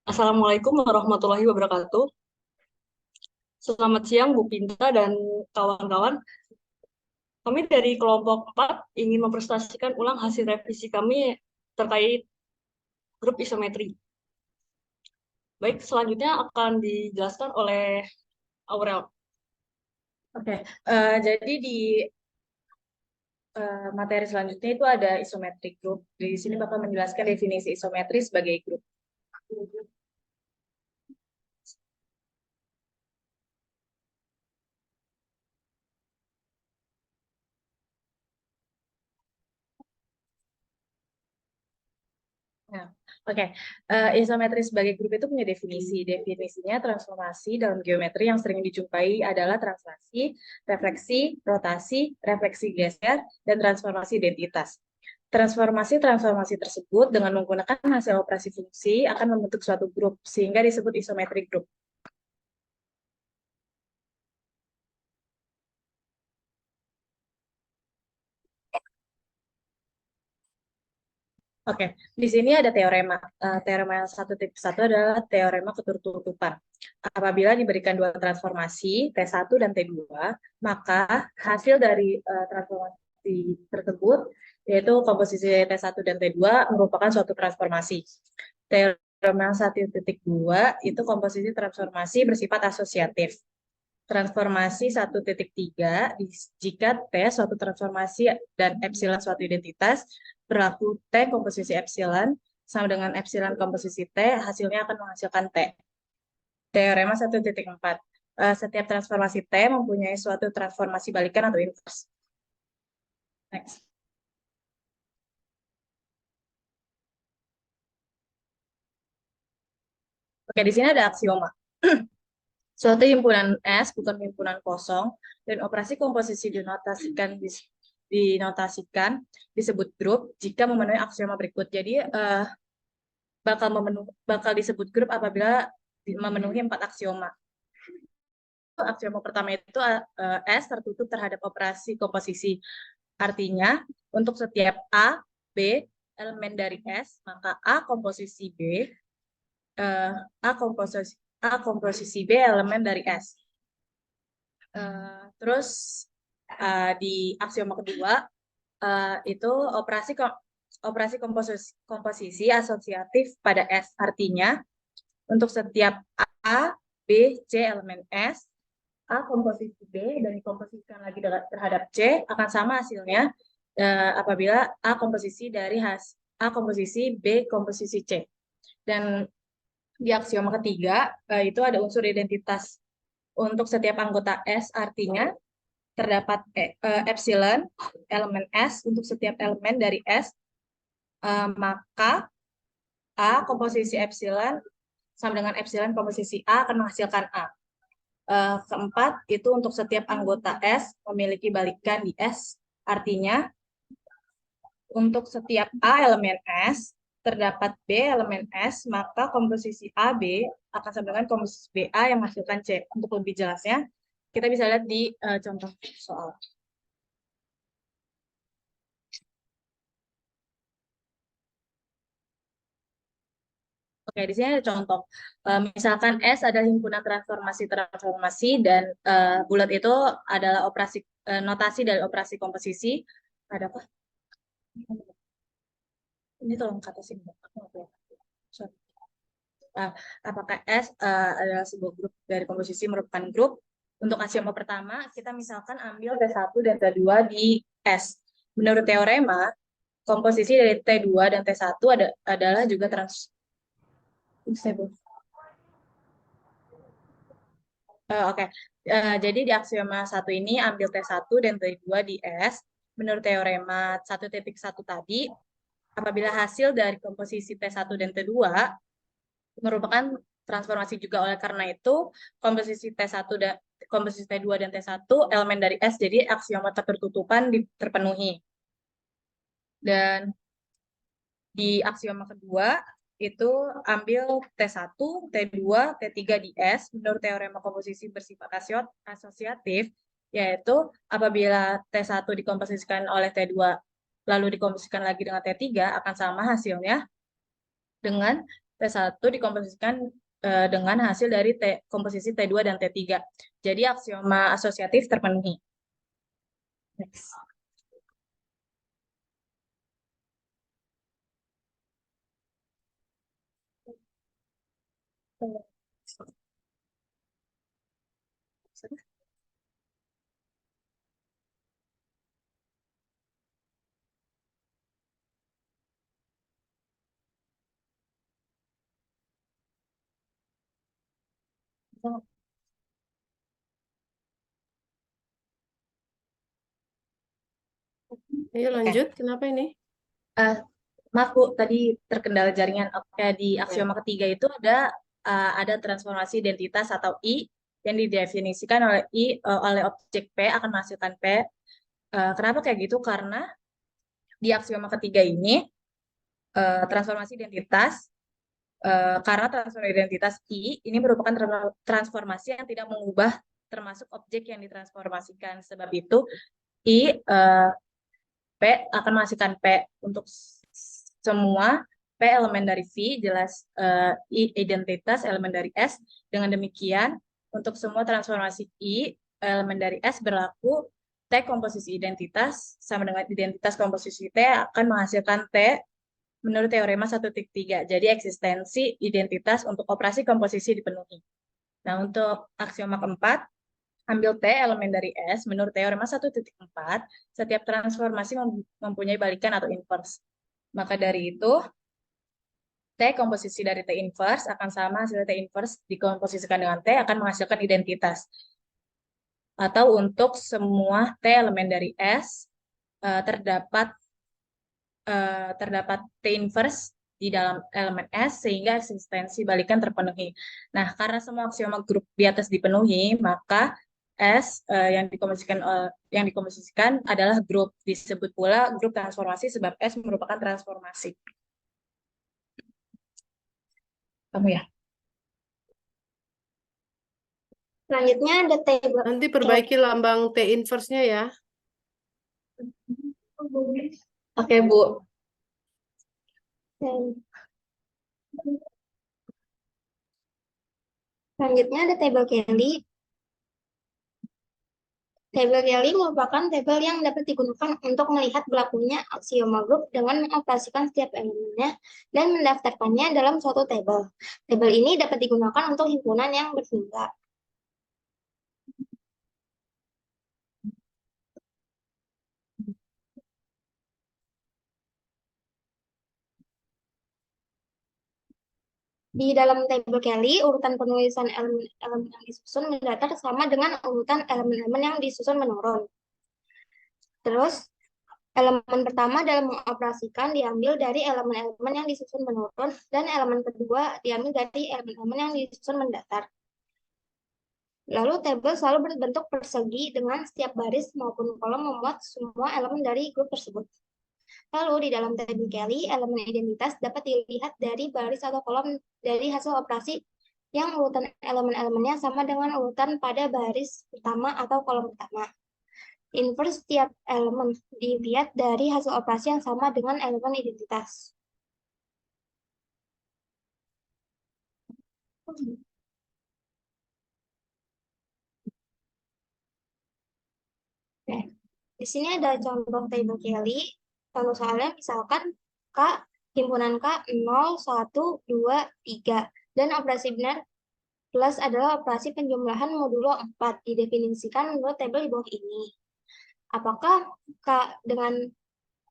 Assalamualaikum warahmatullahi wabarakatuh. Selamat siang Bu Pinta dan kawan-kawan. Kami dari kelompok 4 ingin mempresentasikan ulang hasil revisi kami terkait grup isometri. Baik, selanjutnya akan dijelaskan oleh Aurel. Oke, jadi di materi selanjutnya itu ada isometric group. Di sini bakal menjelaskan definisi isometri sebagai grup. Nah, oke, isometri sebagai grup itu punya definisi. Definisinya transformasi dalam geometri yang sering dijumpai adalah translasi, refleksi, rotasi, refleksi geser, dan transformasi identitas. Transformasi-transformasi tersebut dengan menggunakan hasil operasi fungsi akan membentuk suatu grup, sehingga disebut isometric group. Oke, di sini ada teorema. Teorema yang 1.1 adalah teorema ketertutupan. Apabila diberikan dua transformasi, T1 dan T2, maka hasil dari transformasi tersebut, yaitu komposisi T1 dan T2, merupakan suatu transformasi. Teorema yang 1.2 itu komposisi transformasi bersifat asosiatif. Transformasi 1.3 jika T suatu transformasi dan epsilon suatu identitas, berlaku T komposisi epsilon sama dengan epsilon komposisi T, hasilnya akan menghasilkan T. Teorema 1.4. Setiap transformasi T mempunyai suatu transformasi balikan atau inverse. Next. Oke, di sini ada aksioma. Suatu himpunan S bukan himpunan kosong, dan operasi komposisi dinotasikan disebut grup jika memenuhi aksioma berikut. Jadi bakal disebut grup apabila memenuhi 4 aksioma. Aksioma pertama itu S tertutup terhadap operasi komposisi. Artinya, untuk setiap A, B elemen dari S, maka A komposisi B, A komposisi B elemen dari S. Terus di aksioma kedua itu operasi komposisi asosiatif pada S. Artinya, untuk setiap A, B, C elemen S, A komposisi B dan dikomposisikan lagi terhadap C akan sama hasilnya apabila A komposisi B komposisi C. Dan di aksioma ketiga itu ada unsur identitas. Untuk setiap anggota S artinya terdapat epsilon elemen S untuk setiap elemen dari S, maka A komposisi epsilon sama dengan epsilon komposisi A akan menghasilkan A. Keempat, itu untuk setiap anggota S memiliki balikan di S, artinya untuk setiap A elemen S terdapat B elemen S, maka komposisi AB akan sama dengan komposisi BA yang menghasilkan C. Untuk lebih jelasnya, kita bisa lihat di contoh soal. Oke, di sini ada contoh. Misalkan S adalah himpunan transformasi dan bulat itu adalah notasi dari operasi komposisi. Ada apa? Ini tolong kata sini. Apakah S adalah sebuah grup dari komposisi merupakan grup? Untuk aksioma pertama, kita misalkan ambil T1 dan T2 di S. Menurut teorema, komposisi dari T2 dan T1 adalah juga Oke. Jadi di aksioma 1 ini ambil T1 dan T2 di S. Menurut teorema 1.1 tadi, apabila hasil dari komposisi T1 dan T2 merupakan transformasi juga, oleh karena itu komposisi T2 dan T1 elemen dari S, jadi aksioma ketertutupan terpenuhi. Dan di aksioma kedua itu ambil T1, T2, T3 di S menurut teorema komposisi bersifat asosiatif, yaitu apabila T1 dikomposisikan oleh T2 lalu dikomposisikan lagi dengan T3 akan sama hasilnya dengan T1 dikomposisikan dengan hasil dari komposisi T2 dan T3. Jadi aksioma asosiatif terpenuhi. Next. Ayo lanjut, kenapa ini? Maaf Bu, tadi terkendala jaringan. Oke, di aksioma ketiga itu ada transformasi identitas atau I yang didefinisikan oleh oleh objek P akan menghasilkan P. Kenapa kayak gitu? Karena di aksioma ketiga ini transformasi identitas karena transformasi identitas I ini merupakan transformasi yang tidak mengubah termasuk objek yang ditransformasikan. Sebab itu I P akan menghasilkan P untuk semua P elemen dari V, jelas I identitas elemen dari S. Dengan demikian, untuk semua transformasi I elemen dari S berlaku T komposisi identitas sama dengan identitas komposisi T akan menghasilkan T menurut teorema 1.3. Jadi eksistensi identitas untuk operasi komposisi dipenuhi. Nah, untuk aksioma keempat, ambil T elemen dari S, menurut teorema 1.4, setiap transformasi mempunyai balikan atau inverse. Maka dari itu, T komposisi dari T inverse akan sama hasil T inverse dikomposisikan dengan T akan menghasilkan identitas. Atau untuk semua T elemen dari S, terdapat T inverse di dalam elemen S sehingga eksistensi balikan terpenuhi. Nah, karena semua aksioma grup di atas dipenuhi, maka S yang dikomposisikan adalah grup. Disebut pula grup transformasi sebab S merupakan transformasi. Kamu ya? Selanjutnya ada table. Nanti perbaiki lambang T inverse-nya ya. Oke, Bu. Selanjutnya ada table Kelly. Table Kelly merupakan tabel yang dapat digunakan untuk melihat berlakunya aksioma grup dengan mengoperasikan setiap elemennya dan mendaftarkannya dalam suatu tabel. Tabel ini dapat digunakan untuk himpunan yang berhingga. Di dalam tabel Kelly, urutan penulisan elemen-elemen yang disusun mendatar sama dengan urutan elemen-elemen yang disusun menurun. Terus, elemen pertama dalam mengoperasikan diambil dari elemen-elemen yang disusun menurun, dan elemen kedua diambil dari elemen-elemen yang disusun mendatar. Lalu tabel selalu berbentuk persegi dengan setiap baris maupun kolom memuat semua elemen dari grup tersebut. Lalu di dalam tabel Kelly, elemen identitas dapat dilihat dari baris atau kolom dari hasil operasi yang urutan elemen-elemennya sama dengan urutan pada baris pertama atau kolom pertama. Inverse setiap elemen dilihat dari hasil operasi yang sama dengan elemen identitas. Oke. Di sini ada contoh table Kelly. Contoh soalnya misalkan K, himpunan K 0, 1, 2, 3. Dan operasi benar plus adalah operasi penjumlahan modulo 4. Didefinisikan menurut tabel di bawah ini. Apakah K dengan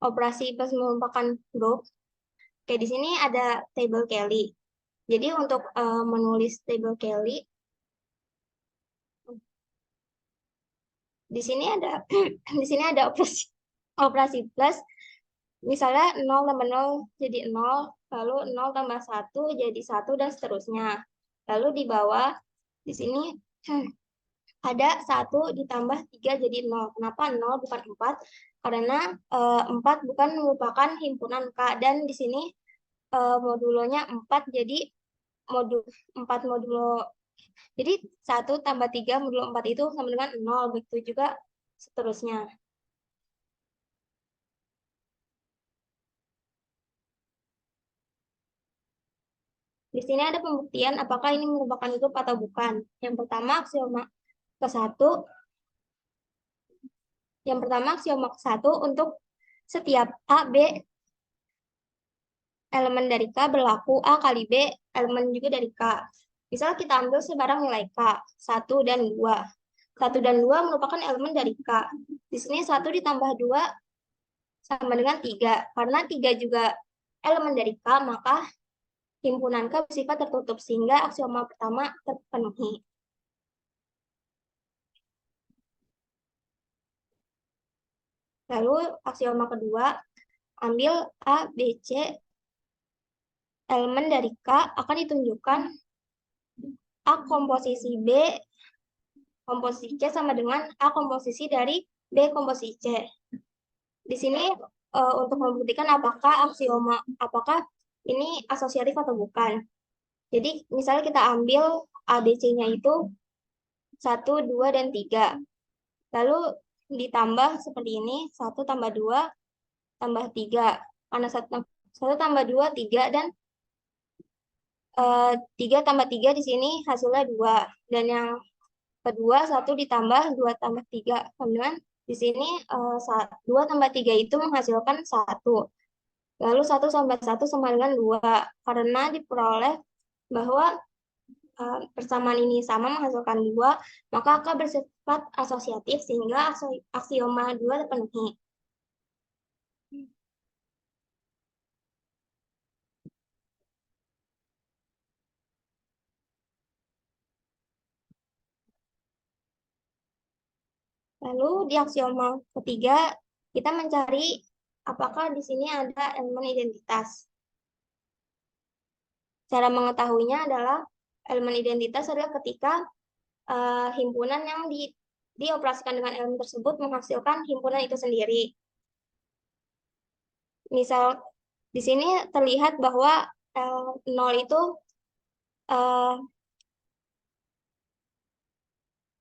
operasi plus merupakan grup? Oke, di sini ada table Kelly. Jadi untuk menulis table Kelly, di sini ada di sini ada operasi plus. Misalnya 0 tambah 0 jadi 0, lalu 0 tambah 1 jadi 1, dan seterusnya. Lalu di bawah, di sini ada 1 ditambah 3 jadi 0. Kenapa 0 bukan 4? Karena 4 bukan merupakan himpunan K, dan di sini modulonya 4, jadi 4 modulo. Jadi 1 tambah 3 modulo 4 itu sama dengan 0, begitu juga seterusnya. Di sini ada pembuktian apakah ini merupakan grup atau bukan. Yang pertama aksioma ke-1 untuk setiap A, B elemen dari K berlaku A kali B elemen juga dari K. Misal kita ambil sebarang nilai K, 1 dan 2. 1 dan 2 merupakan elemen dari K. Di sini 1 ditambah 2 sama dengan 3. Karena 3 juga elemen dari K, maka himpunan K bersifat tertutup sehingga aksioma pertama terpenuhi. Lalu aksioma kedua, ambil A, B, C elemen dari K akan ditunjukkan A komposisi B komposisi C sama dengan A komposisi dari B komposisi C. Di sini untuk membuktikan apakah ini asosiatif atau bukan. Jadi misalnya kita ambil ABC-nya itu 1, 2, dan 3. Lalu ditambah seperti ini, 1 tambah 2 tambah 3. Karena 1 tambah 2, 3, dan 3 tambah 3 di sini hasilnya 2. Dan yang kedua 1 ditambah 2 tambah 3. Kemudian di sini 2 tambah 3 itu menghasilkan 1. Lalu 1 tambah 1 sama dengan 2. Karena diperoleh bahwa persamaan ini sama menghasilkan 2, maka akan bersifat asosiatif sehingga aksioma 2 terpenuhi. Lalu di aksioma ketiga, kita mencari apakah di sini ada elemen identitas. Cara mengetahuinya adalah elemen identitas adalah ketika himpunan yang dioperasikan dengan elemen tersebut menghasilkan himpunan itu sendiri. Misal di sini terlihat bahwa 0 itu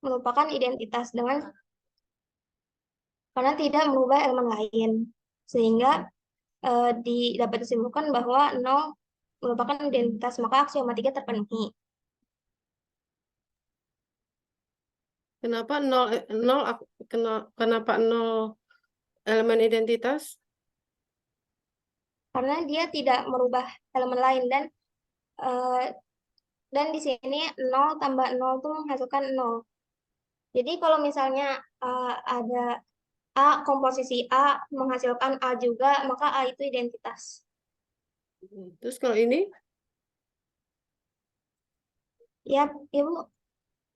merupakan identitas karena tidak merubah elemen lain, sehingga dapat disimpulkan bahwa 0 merupakan identitas, maka aksioma 3 terpenuhi. Kenapa 0 elemen identitas? Karena dia tidak merubah elemen lain, dan di sini 0 tambah 0 itu menghasilkan 0. Jadi kalau misalnya ada A, komposisi A menghasilkan A juga, maka A itu identitas. Terus kalau ini? Ya, Ibu.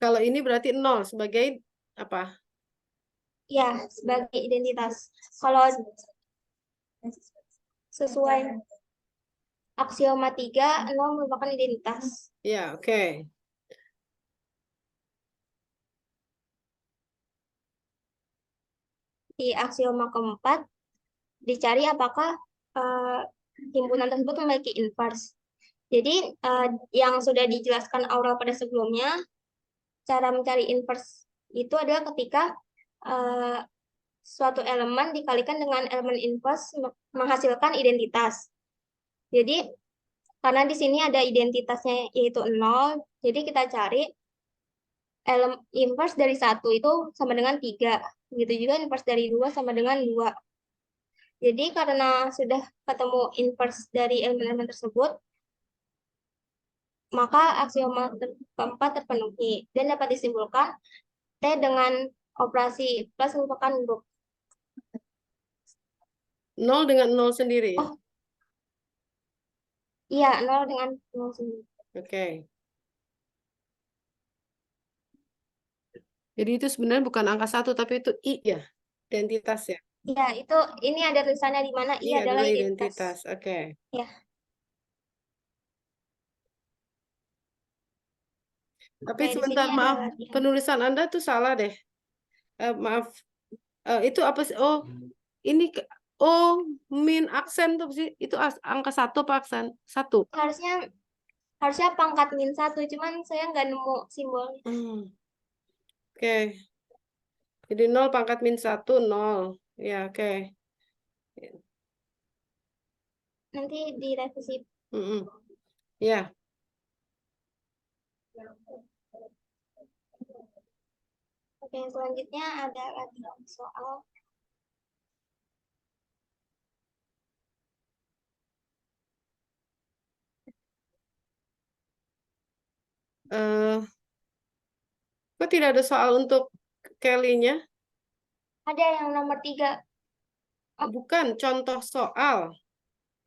Kalau ini berarti 0 sebagai apa? Ya, sebagai identitas. Kalau sesuai aksioma 3, 0 merupakan identitas. Ya, oke. Di aksioma keempat, dicari apakah himpunan tersebut memiliki inverse. Jadi, yang sudah dijelaskan Aurel pada sebelumnya, cara mencari inverse itu adalah ketika suatu elemen dikalikan dengan elemen inverse menghasilkan identitas. Jadi, karena di sini ada identitasnya yaitu 0, jadi kita cari elemen inverse dari 1 itu sama dengan 3. Begitu juga inverse dari 2 sama dengan 2. Jadi karena sudah ketemu inverse dari elemen-elemen tersebut, maka aksioma keempat terpenuhi dan dapat disimpulkan T dengan operasi plus merupakan grup. 0 dengan 0 sendiri. Oh. Iya, 0 dengan 0 sendiri. Oke. Jadi itu sebenarnya bukan angka 1, tapi itu I ya, identitas ya. Iya, ini ada tulisannya di mana I adalah identitas. Oke. Ya. Tapi Oke, di sebentar, sini maaf, ada latihan. penulisan Anda tuh salah deh. Maaf, itu apa sih? Oh, ini min aksen tuh sih. Itu angka 1 apa aksen? 1. Harusnya pangkat min 1, cuman saya nggak nemu simbolnya. Oke. Jadi 0 pangkat min 1, 0. Ya, oke. Nanti direvisi. Ya. Oke, selanjutnya ada lagi soal. Eh, kok tidak ada soal untuk Kelly-nya? Ada yang nomor 3. Bukan, contoh soal.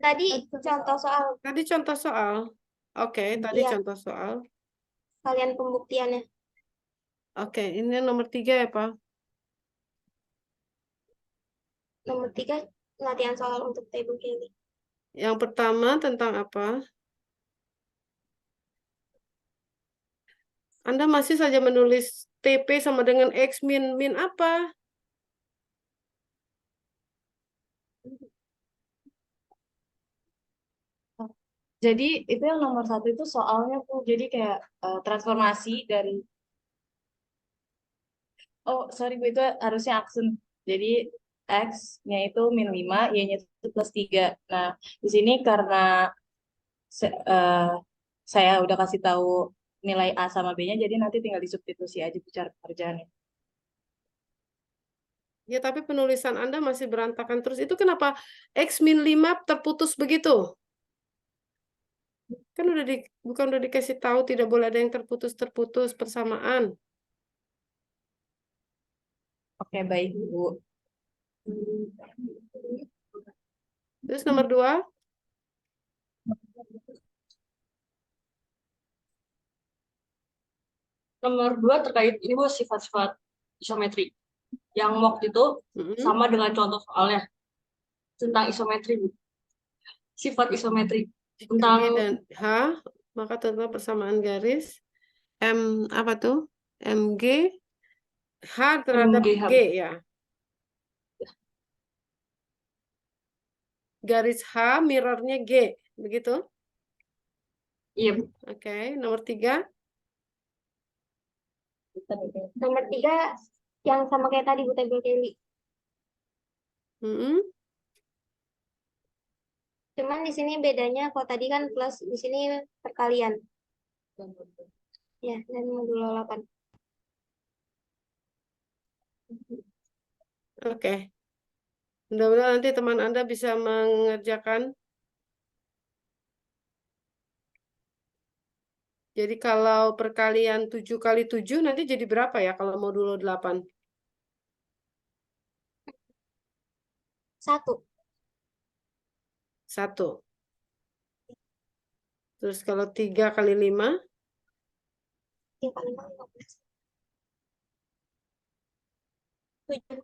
Tadi contoh soal Tadi contoh soal. Oke, tadi Iya. contoh soal. kalian pembuktiannya. Oke, ini nomor 3 ya, Pak? Nomor 3, latihan soal untuk table Kelly. Yang pertama tentang apa? Anda masih saja menulis TP sama dengan X min. Min apa? Jadi itu yang nomor 1 itu soalnya tuh jadi kayak transformasi dari sorry Bu, itu harusnya aksen. Jadi X-nya itu -5, Y-nya itu +3. Nah, di sini karena saya udah kasih tahu nilai A sama B-nya, jadi nanti tinggal disubstitusi aja cara pekerjaannya. Ya, tapi penulisan Anda masih berantakan terus. Itu kenapa X min 5 terputus begitu? Kan bukan udah dikasih tahu tidak boleh ada yang terputus-terputus persamaan. Oke, baik Bu. Terus nomor 2? Nomor 2 terkait ini Bu, sifat-sifat isometri. Yang waktu itu sama dengan contoh soalnya tentang isometri, Bu. Sifat isometri. G Tentang dan H, maka tentang persamaan garis. M apa tuh? MG H terhadap MGH. G ya. Garis H mirrornya G, begitu? Iya, Bu. Oke, nomor 3. Nomor 3 yang sama kayak tadi Bu, table Kelly. Cuman di sini bedanya kalau tadi kan plus, di sini perkalian. Ya, dan modulo 8. Oke. Mudah-mudahan nanti teman Anda bisa mengerjakan. Jadi kalau perkalian 7 kali 7 nanti jadi berapa ya kalau modulo 8? 1. 1. Terus kalau 3 kali 5? 3 kali 5, 15. 7.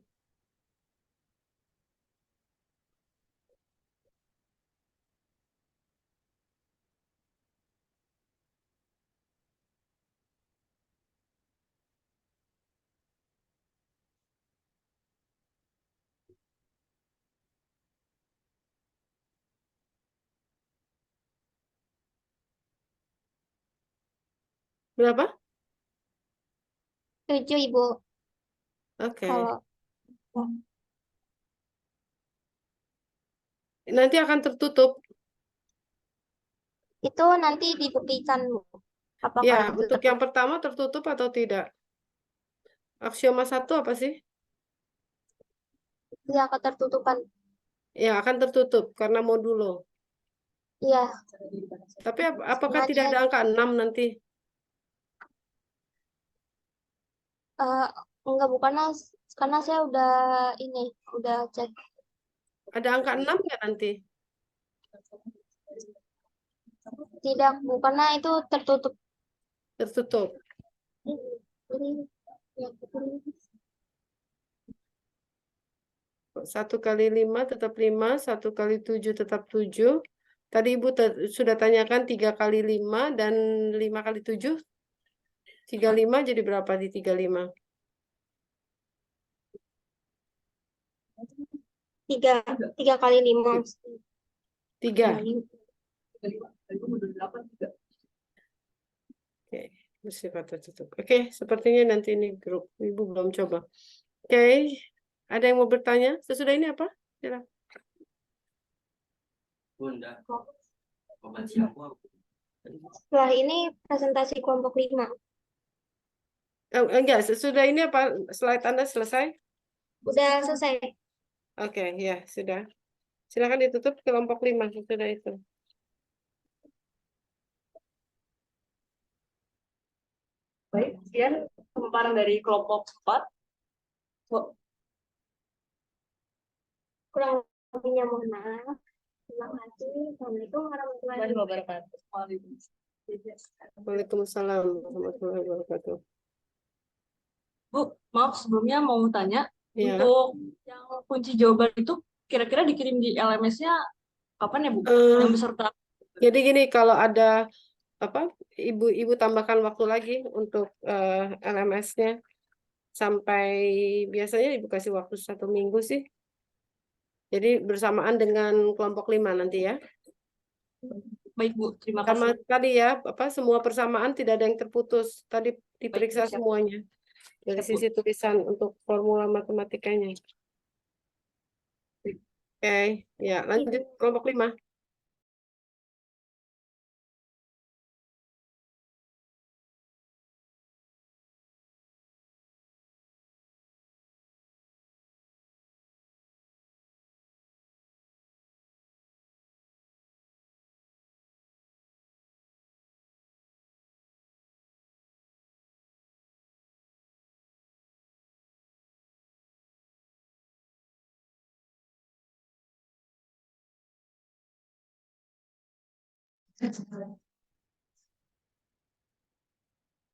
Berapa? 7 Ibu. Oke. Kalau Nanti akan tertutup. itu nanti dibuktikan Bu. Apakah Ya, itu untuk yang pertama tertutup atau tidak? Aksioma 1 apa sih? ya ketertutupan. Ya, akan tertutup karena modulo. Iya, Tapi apakah Sengaja. tidak ada angka 6 nanti? enggak bukan karena saya udah cek. Ada angka 6 nggak nanti? Tidak, bukannya itu tertutup. Tertutup. Ya, 1 kali 5 tetap 5, 1 kali 7 tetap 7. Tadi Ibu sudah tanyakan 3 kali 5 dan 5 kali 7. 35 jadi berapa di 35? 3 kali 5. 3. Oke, bersifat tertutup. Oke, sepertinya nanti ini grup. Ibu belum coba. Oke, ada yang mau bertanya? Sesudah ini apa? Silakan. Bunda, obat siapa? Setelah ini presentasi kelompok 5. Enggak, sudah ini apa slide Anda selesai? Udah selesai. Oke, ya, sudah. Silakan ditutup kelompok 5, sudah itu. Baik, sekian pemaparan dari kelompok 4. Kurang lebihnya mohon maaf. Terima kasih. Assalamualaikum warahmatullahi wabarakatuh. Waalaikumsalam warahmatullahi wabarakatuh. Bu, maaf sebelumnya mau tanya, Ya. untuk yang kunci jawaban itu kira-kira dikirim di LMS-nya kapan ya, Bu? Yang beserta. Jadi gini, kalau ada apa, ibu tambahkan waktu lagi untuk LMS-nya sampai biasanya ibu kasih waktu 1 minggu sih. Jadi bersamaan dengan kelompok 5 nanti ya. Baik, Bu. Terima Sama kasih. tadi ya, semua persamaan tidak ada yang terputus. Tadi diperiksa siap. semuanya dari Siap, Bu. sisi tulisan untuk formula matematikanya. Oke, ya lanjut kelompok 5.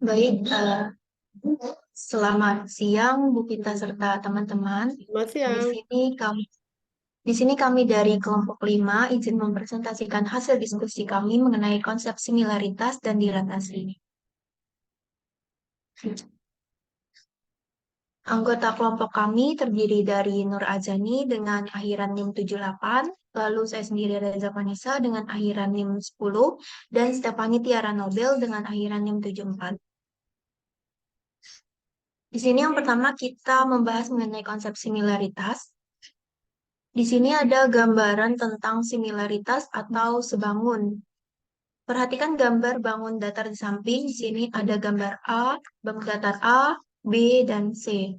Baik, selamat siang Bu Pita serta teman-teman. Selamat siang. Di sini kami dari kelompok 5 izin mempresentasikan hasil diskusi kami mengenai konsep similaritas dan dilatasi. Anggota kelompok kami terdiri dari Nur Azani dengan akhiran NIM 78, lalu saya sendiri Reza Vanessa dengan akhiran NIM 10, dan Stephanie Tiara Nobel dengan akhiran NIM 74. Di sini yang pertama kita membahas mengenai konsep similaritas. Di sini ada gambaran tentang similaritas atau sebangun. Perhatikan gambar bangun datar di samping. Di sini ada gambar A, bangun datar A, B, dan C.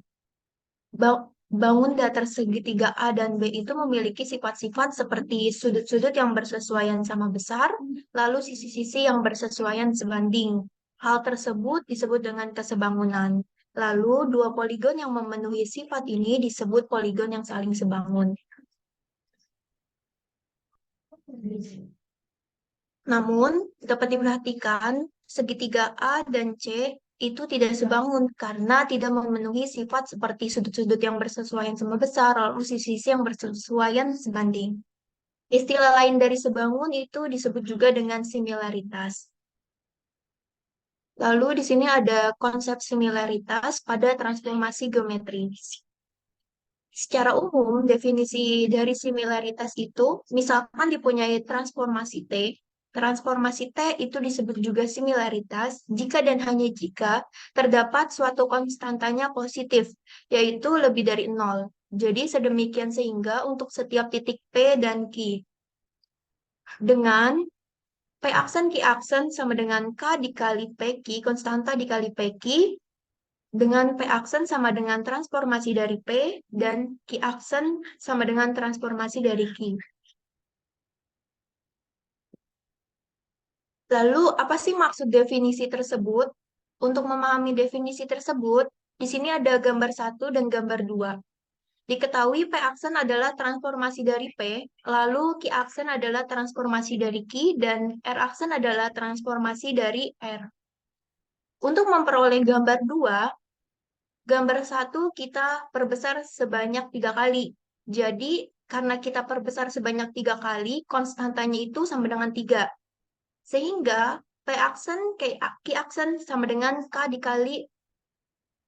Bangun datar segitiga A dan B itu memiliki sifat-sifat seperti sudut-sudut yang bersesuaian sama besar, lalu sisi-sisi yang bersesuaian sebanding. Hal tersebut disebut dengan kesebangunan. Lalu, dua poligon yang memenuhi sifat ini disebut poligon yang saling sebangun. Namun, dapat diperhatikan, segitiga A dan C itu tidak sebangun karena tidak memenuhi sifat seperti sudut-sudut yang bersesuaian sama besar, lalu sisi-sisi yang bersesuaian sebanding. Istilah lain dari sebangun itu disebut juga dengan similaritas. Lalu di sini ada konsep similaritas pada transformasi geometri. Secara umum, definisi dari similaritas itu, misalkan dipunyai transformasi T itu disebut juga similaritas jika dan hanya jika terdapat suatu konstantanya positif, yaitu lebih dari 0. Jadi sedemikian sehingga untuk setiap titik P dan Q. Dengan P aksen Q aksen sama dengan K dikali PQ, konstanta dikali PQ, dengan P aksen sama dengan transformasi dari P, dan Q aksen sama dengan transformasi dari Q. Lalu, apa sih maksud definisi tersebut? Untuk memahami definisi tersebut, di sini ada gambar 1 dan gambar 2. Diketahui P aksen adalah transformasi dari P, lalu Q aksen adalah transformasi dari Q, dan R aksen adalah transformasi dari R. Untuk memperoleh gambar 2, gambar 1 kita perbesar sebanyak 3 kali. Jadi, karena kita perbesar sebanyak 3 kali, konstantanya itu sama dengan 3. Sehingga P aksen, Q aksen sama dengan K dikali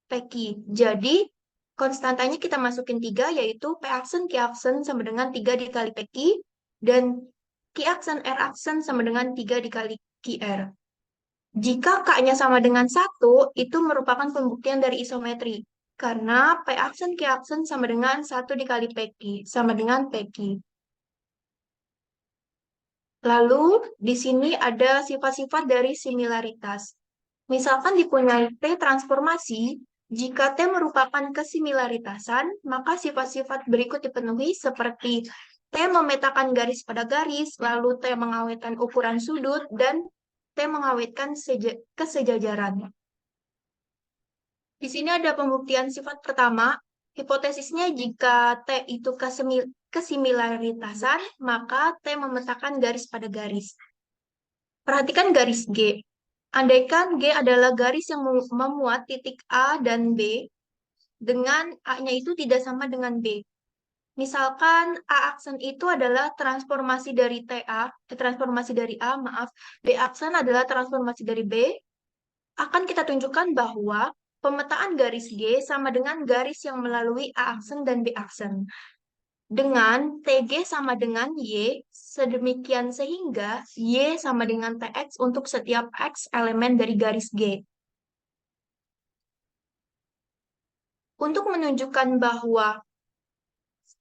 PQ. Jadi, konstantanya kita masukin 3, yaitu P aksen, Q aksen sama dengan 3 dikali PQ, dan Q aksen, R aksen sama dengan 3 dikali QR. Jika K-nya sama dengan 1, itu merupakan pembuktian dari isometri. Karena P aksen, Q aksen sama dengan 1 dikali PQ, sama dengan PQ. Lalu di sini ada sifat-sifat dari similaritas. Misalkan dipunyai T transformasi, jika T merupakan kesimilaritasan, maka sifat-sifat berikut dipenuhi seperti T memetakan garis pada garis, lalu T mengawetkan ukuran sudut, dan T mengawetkan kesejajaran. Di sini ada pembuktian sifat pertama. Hipotesisnya jika T itu kesimilaritasan, maka T memetakan garis pada garis. Perhatikan garis G. Andaikan G adalah garis yang memuat titik A dan B, dengan A-nya itu tidak sama dengan B. Misalkan A aksen itu adalah transformasi dari transformasi dari A, maaf, B aksen adalah transformasi dari B, akan kita tunjukkan bahwa pemetaan garis G sama dengan garis yang melalui A aksen dan B aksen. Dengan TG sama dengan Y, sedemikian sehingga Y sama dengan TX untuk setiap X elemen dari garis G. Untuk menunjukkan bahwa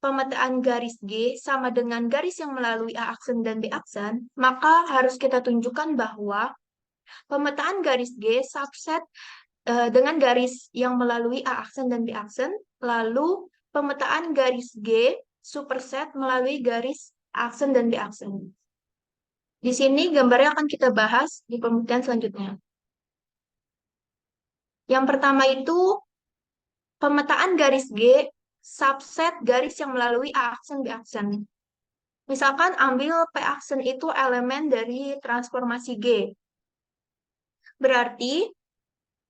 pemetaan garis G sama dengan garis yang melalui A aksen dan B aksen, maka harus kita tunjukkan bahwa pemetaan garis G subset dengan garis yang melalui A aksen dan B aksen, lalu pemetaan garis G superset melalui garis A aksen dan B aksen. Di sini gambarnya akan kita bahas di pembuktian selanjutnya. Yang pertama itu pemetaan garis G subset garis yang melalui A aksen B aksen. Misalkan ambil P aksen itu elemen dari transformasi G. Berarti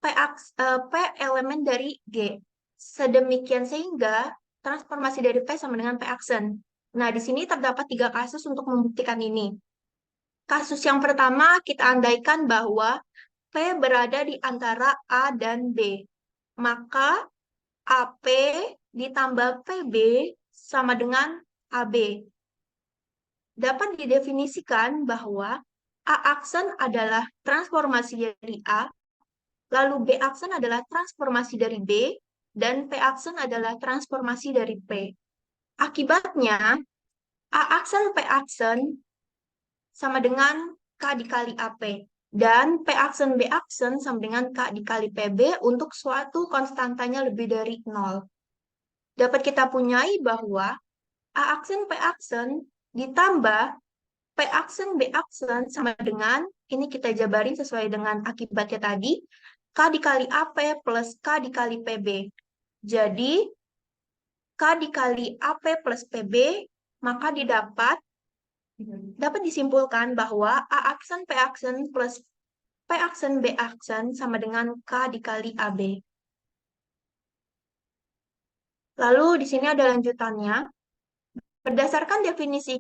P elemen dari G. Sedemikian sehingga transformasi dari P sama dengan P aksen. Nah, di sini terdapat 3 kasus untuk membuktikan ini. Kasus yang pertama, kita andaikan bahwa P berada di antara A dan B. Maka AP ditambah PB sama dengan AB. Dapat didefinisikan bahwa A aksen adalah transformasi dari A, lalu B aksen adalah transformasi dari B, dan P aksen adalah transformasi dari P. Akibatnya, A aksen P aksen sama dengan K dikali AP, dan P aksen B aksen sama dengan K dikali PB untuk suatu konstantanya lebih dari 0. Dapat kita punyai bahwa A aksen P aksen ditambah P aksen B aksen sama dengan, ini kita jabarin sesuai dengan akibatnya tadi, K dikali AP plus K dikali PB. Jadi, K dikali AP plus PB, maka dapat disimpulkan bahwa A aksen P aksen plus P aksen B aksen sama dengan K dikali AB. Lalu di sini ada lanjutannya. Berdasarkan definisi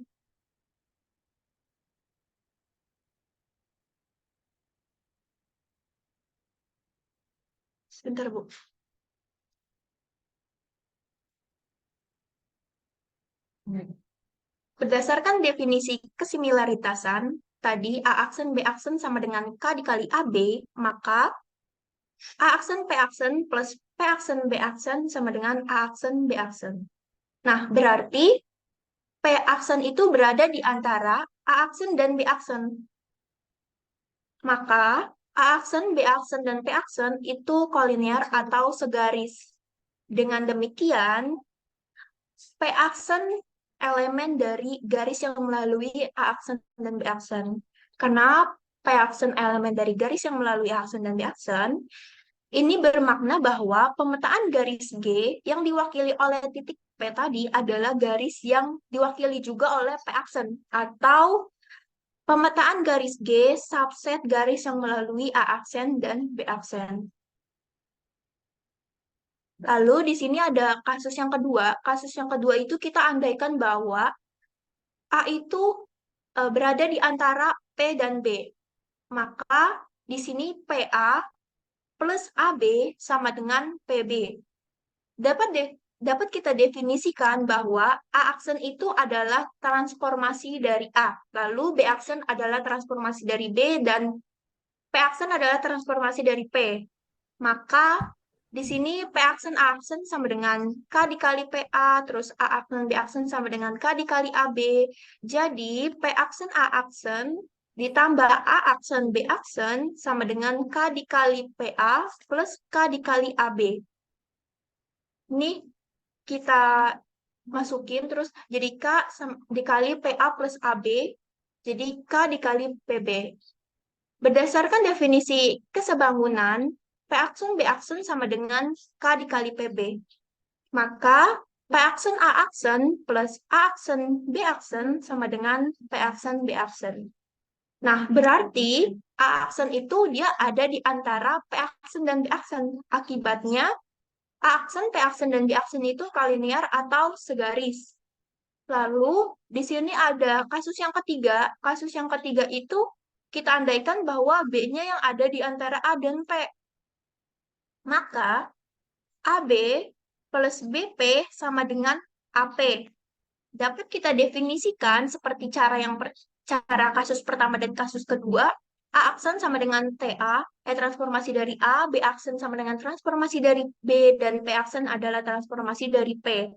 sebentar, Bu. Berdasarkan definisi kesimilaritasan, tadi A aksen B aksen sama dengan K dikali AB, maka A aksen P aksen plus P aksen B aksen sama dengan A aksen B aksen. Nah, berarti P aksen itu berada di antara A aksen dan B aksen. Maka A aksen, B aksen, dan P aksen itu kolinear atau segaris. Dengan demikian, P aksen elemen dari garis yang melalui A aksen dan B aksen. Karena P aksen elemen dari garis yang melalui A aksen dan B aksen, ini bermakna bahwa pemetaan garis G yang diwakili oleh titik P tadi adalah garis yang diwakili juga oleh P aksen, atau pemetaan garis G subset garis yang melalui A aksen dan B aksen. Lalu di sini ada kasus yang kedua. Kasus yang kedua itu kita andaikan bahwa A itu berada di antara P dan B. Maka di sini PA plus AB sama dengan PB. Dapat kita definisikan bahwa A aksen itu adalah transformasi dari A, lalu B aksen adalah transformasi dari B, dan P aksen adalah transformasi dari P. Maka Di sini P aksen A aksen sama dengan K dikali PA, terus A aksen B aksen sama dengan K dikali AB. Jadi P aksen A aksen ditambah A aksen B aksen sama dengan K dikali PA plus K dikali AB. Ini kita masukin terus jadi dikali PA plus AB, jadi K dikali PB. Berdasarkan definisi kesebangunan, P aksen B aksen sama dengan K dikali PB. Maka P aksen A aksen plus A aksen B aksen sama dengan P aksen B aksen. Nah, berarti A aksen itu dia ada di antara P aksen dan B aksen. Akibatnya A aksen, P aksen, dan B aksen itu kalinear atau segaris. Lalu di sini ada kasus yang ketiga. Kasus yang ketiga itu kita andaikan bahwa B-nya yang ada di antara A dan P. Maka AB plus BP sama dengan AP. Dapat kita definisikan seperti cara kasus pertama dan kasus kedua. A aksen sama dengan TA, transformasi dari A, B aksen sama dengan transformasi dari B, dan P aksen adalah transformasi dari P.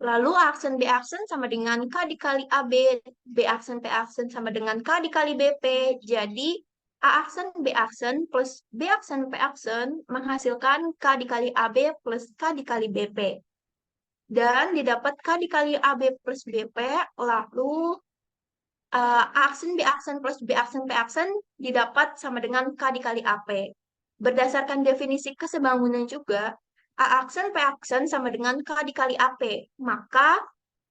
Lalu A aksen B aksen sama dengan K dikali AB, B aksen P aksen sama dengan K dikali BP. Jadi A aksen B aksen plus B aksen P aksen menghasilkan K dikali AB plus K dikali BP. Dan didapat K dikali AB plus BP, lalu A aksen B aksen plus B aksen P aksen didapat sama dengan K dikali AP. Berdasarkan definisi kesebangunan juga, A aksen P aksen sama dengan K dikali AP. Maka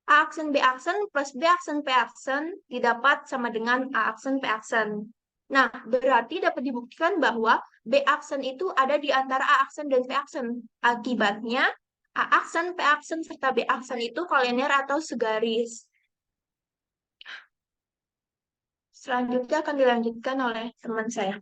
A aksen B aksen plus B aksen P aksen didapat sama dengan A aksen P aksen. Nah, berarti dapat dibuktikan bahwa B aksen itu ada di antara A aksen dan P aksen. Akibatnya, A aksen, P aksen, serta B aksen itu kolinear atau segaris. Selanjutnya akan dilanjutkan oleh teman saya.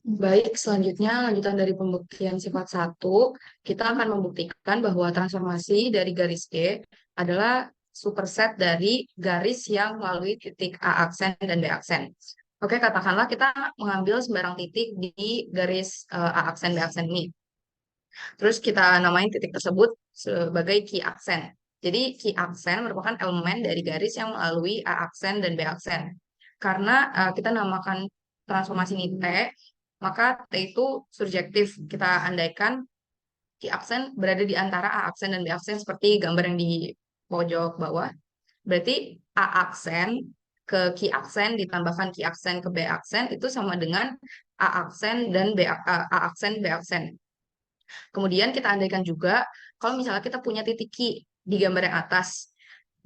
Baik, selanjutnya lanjutan dari pembuktian sifat 1, kita akan membuktikan bahwa transformasi dari garis G adalah superset dari garis yang melalui titik A aksen dan B aksen. Oke, katakanlah kita mengambil sembarang titik di garis A aksen B aksen ini. Terus kita namain titik tersebut sebagai key aksen. Jadi key aksen merupakan elemen dari garis yang melalui A aksen dan B aksen. Karena kita namakan transformasi ini T, maka T itu surjektif. Kita andaikan key aksen berada di antara A aksen dan B aksen seperti gambar yang di pojok bawah. Berarti A aksen ke key aksen ditambahkan key aksen ke B aksen itu sama dengan A aksen dan A aksen B aksen. Kemudian kita andaikan juga kalau misalnya kita punya titik key di gambar yang atas,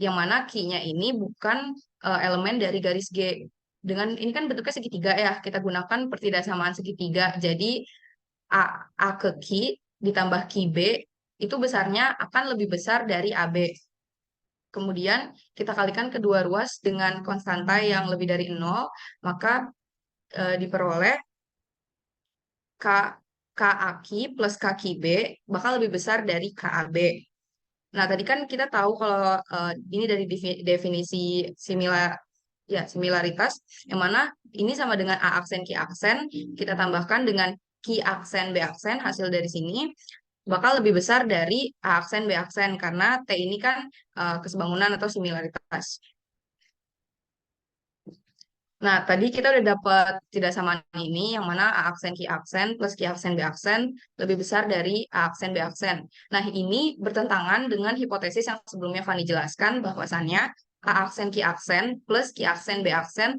yang mana key-nya ini bukan elemen dari garis G. Dengan ini kan bentuknya segitiga ya, kita gunakan pertidaksamaan segitiga. Jadi A ke key ditambah key B itu besarnya akan lebih besar dari AB. Kemudian kita kalikan kedua ruas dengan konstanta yang lebih dari 0, maka diperoleh KAQ plus KQB bakal lebih besar dari KAB. Nah, tadi kan kita tahu kalau ini dari definisi similaritas, yang mana ini sama dengan A aksen Q aksen, kita tambahkan dengan Q aksen B aksen, hasil dari sini bakal lebih besar dari A aksen B aksen, karena T ini kan kesebangunan atau similaritas. Nah, tadi kita udah dapat tidak sama ini, yang mana A aksen Q aksen plus Q aksen B aksen lebih besar dari A aksen B aksen. Nah, ini bertentangan dengan hipotesis yang sebelumnya Fani jelaskan, bahwasannya A aksen Q aksen plus Q aksen B aksen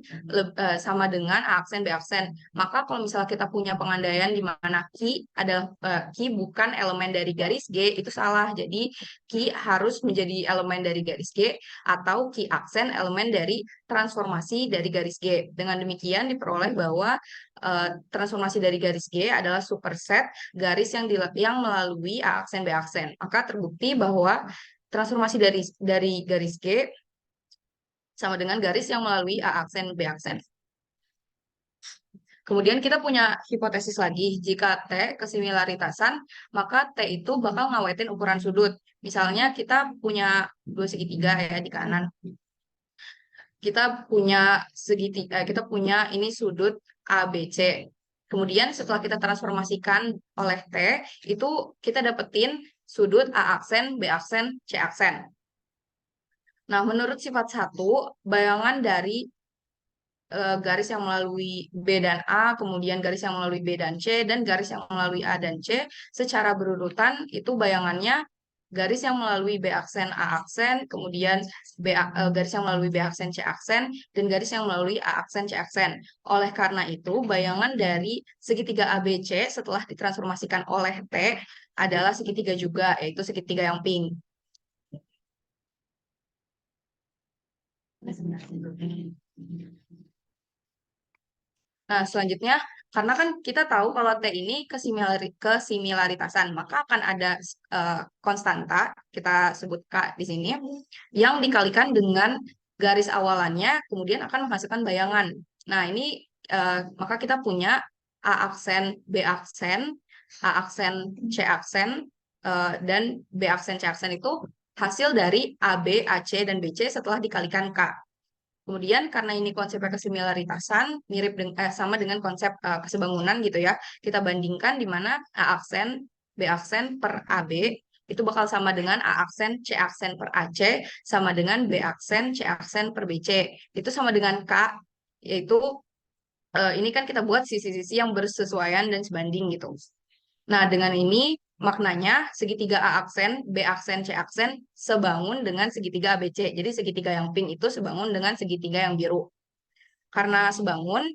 sama dengan A aksen B aksen. Maka kalau misalnya kita punya pengandaian di mana Q adalah Q bukan elemen dari garis G, itu salah. Jadi, Q harus menjadi elemen dari garis G, atau Q aksen elemen dari transformasi dari garis G. Dengan demikian diperoleh bahwa transformasi dari garis G adalah superset garis yang melalui A aksen B aksen. Maka terbukti bahwa transformasi dari garis G sama dengan garis yang melalui A aksen B aksen. Kemudian kita punya hipotesis lagi, jika T kesimilaritasan, maka T itu bakal ngawetin ukuran sudut. Misalnya kita punya dua segitiga ya di kanan. kita punya kita punya ini sudut ABC. Kemudian setelah kita transformasikan oleh T, itu kita dapetin sudut A aksen, B aksen, C aksen. Nah, menurut sifat 1, bayangan dari garis yang melalui B dan A, kemudian garis yang melalui B dan C, dan garis yang melalui A dan C, secara berurutan itu bayangannya garis yang melalui B aksen A aksen, kemudian garis yang melalui B aksen C aksen, dan garis yang melalui A aksen C aksen. Oleh karena itu, bayangan dari segitiga ABC setelah ditransformasikan oleh T adalah segitiga juga, yaitu segitiga yang pink. Nah, selanjutnya, karena kan kita tahu kalau T ini kesimilaritasan, maka akan ada konstanta, kita sebut K di sini, yang dikalikan dengan garis awalannya, kemudian akan menghasilkan bayangan. Nah, ini maka kita punya A aksen, B aksen, A aksen, C aksen, dan B aksen, C aksen itu hasil dari AB, AC, dan BC setelah dikalikan K. Kemudian karena ini konsepnya kesimilaritasan, mirip sama dengan konsep kesebangunan gitu ya. Kita bandingkan di mana A aksen, B aksen per AB itu bakal sama dengan A aksen, C aksen per AC, sama dengan B aksen, C aksen per BC. Itu sama dengan K, yaitu ini kan kita buat sisi-sisi yang bersesuaian dan sebanding gitu. Nah, dengan ini maknanya segitiga A aksen, B aksen, C aksen sebangun dengan segitiga ABC. Jadi segitiga yang pink itu sebangun dengan segitiga yang biru. Karena sebangun,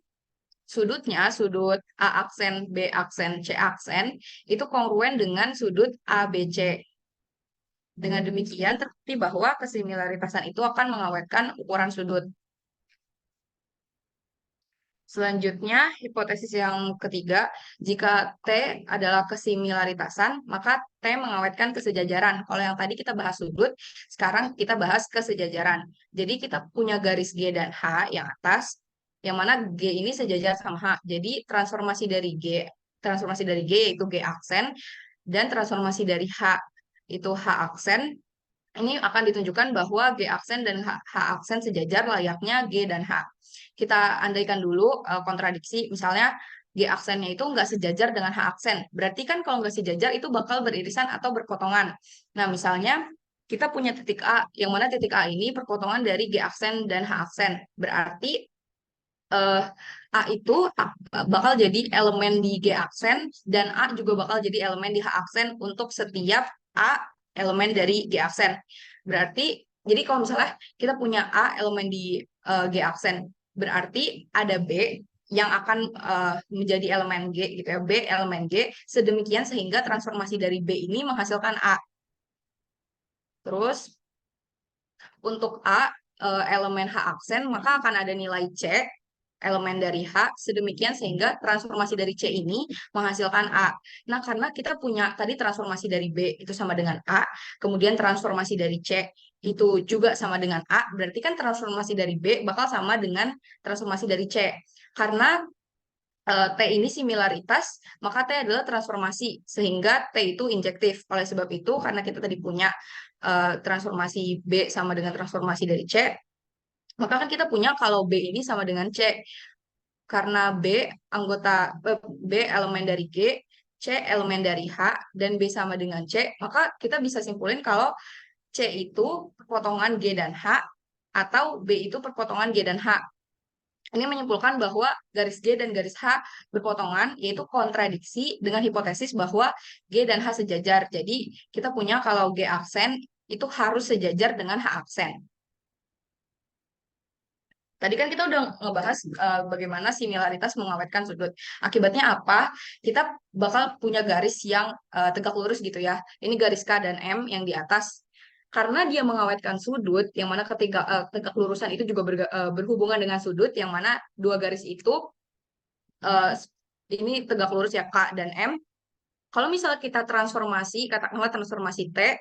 sudutnya, sudut A aksen, B aksen, C aksen, itu kongruen dengan sudut ABC. Dengan demikian, terbukti bahwa kesimilaritasan itu akan mengawetkan ukuran sudut. Selanjutnya, hipotesis yang ketiga, jika T adalah kesimilaritasan, maka T mengawetkan kesejajaran. Kalau yang tadi kita bahas sudut, sekarang kita bahas kesejajaran. Jadi kita punya garis G dan H yang atas, yang mana G ini sejajar sama H. Jadi transformasi dari G yaitu G aksen, dan transformasi dari H itu H aksen. Ini akan ditunjukkan bahwa G aksen dan H aksen sejajar layaknya G dan H. Kita andaikan dulu kontradiksi, misalnya G aksennya itu nggak sejajar dengan H aksen. Berarti kan kalau nggak sejajar itu bakal beririsan atau berpotongan. Nah, misalnya kita punya titik A, yang mana titik A ini perpotongan dari G aksen dan H aksen. Berarti A itu bakal jadi elemen di G aksen, dan A juga bakal jadi elemen di H aksen untuk setiap A elemen dari G aksen. Berarti, jadi kalau misalnya kita punya A elemen di G aksen, berarti ada B yang akan menjadi elemen G gitu ya, B elemen G, sedemikian sehingga transformasi dari B ini menghasilkan A. Terus, untuk A elemen H aksen, maka akan ada nilai C elemen dari H, sedemikian sehingga transformasi dari C ini menghasilkan A. Nah, karena kita punya tadi transformasi dari B itu sama dengan A, kemudian transformasi dari C itu juga sama dengan A, berarti kan transformasi dari B bakal sama dengan transformasi dari C. Karena T ini similaritas, maka T adalah transformasi, sehingga T itu injektif. Oleh sebab itu, karena kita tadi punya transformasi B sama dengan transformasi dari C, maka kan kita punya kalau B ini sama dengan C. Karena B elemen dari G, C elemen dari H, dan B sama dengan C, maka kita bisa simpulin kalau C itu perpotongan G dan H, atau B itu perpotongan G dan H. Ini menyimpulkan bahwa garis G dan garis H berpotongan, yaitu kontradiksi dengan hipotesis bahwa G dan H sejajar. Jadi kita punya kalau G aksen itu harus sejajar dengan H aksen. Tadi kan kita udah ngebahas bagaimana similaritas mengawetkan sudut. Akibatnya apa? Kita bakal punya garis yang tegak lurus gitu ya. Ini garis K dan M yang di atas. Karena dia mengawetkan sudut, yang mana ketika tegak lurusan itu juga berhubungan dengan sudut, yang mana dua garis itu ini tegak lurus ya K dan M. Kalau misalnya kita transformasi, katakanlah transformasi T,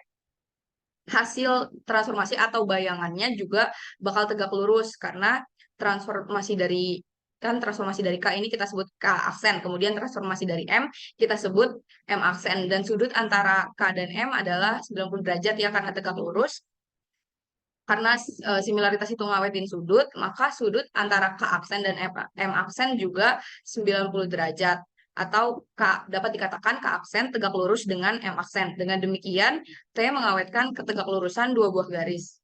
hasil transformasi atau bayangannya juga bakal tegak lurus karena transformasi dari K ini kita sebut K aksen, kemudian transformasi dari M kita sebut M aksen, dan sudut antara K dan M adalah 90 derajat ya karena tegak lurus. karena similaritas itu ngawetin sudut, maka sudut antara K aksen dan M aksen juga 90 derajat. Atau dapat dikatakan K aksen tegak lurus dengan M aksen. Dengan demikian, T mengawetkan ketegak lurusan dua buah garis.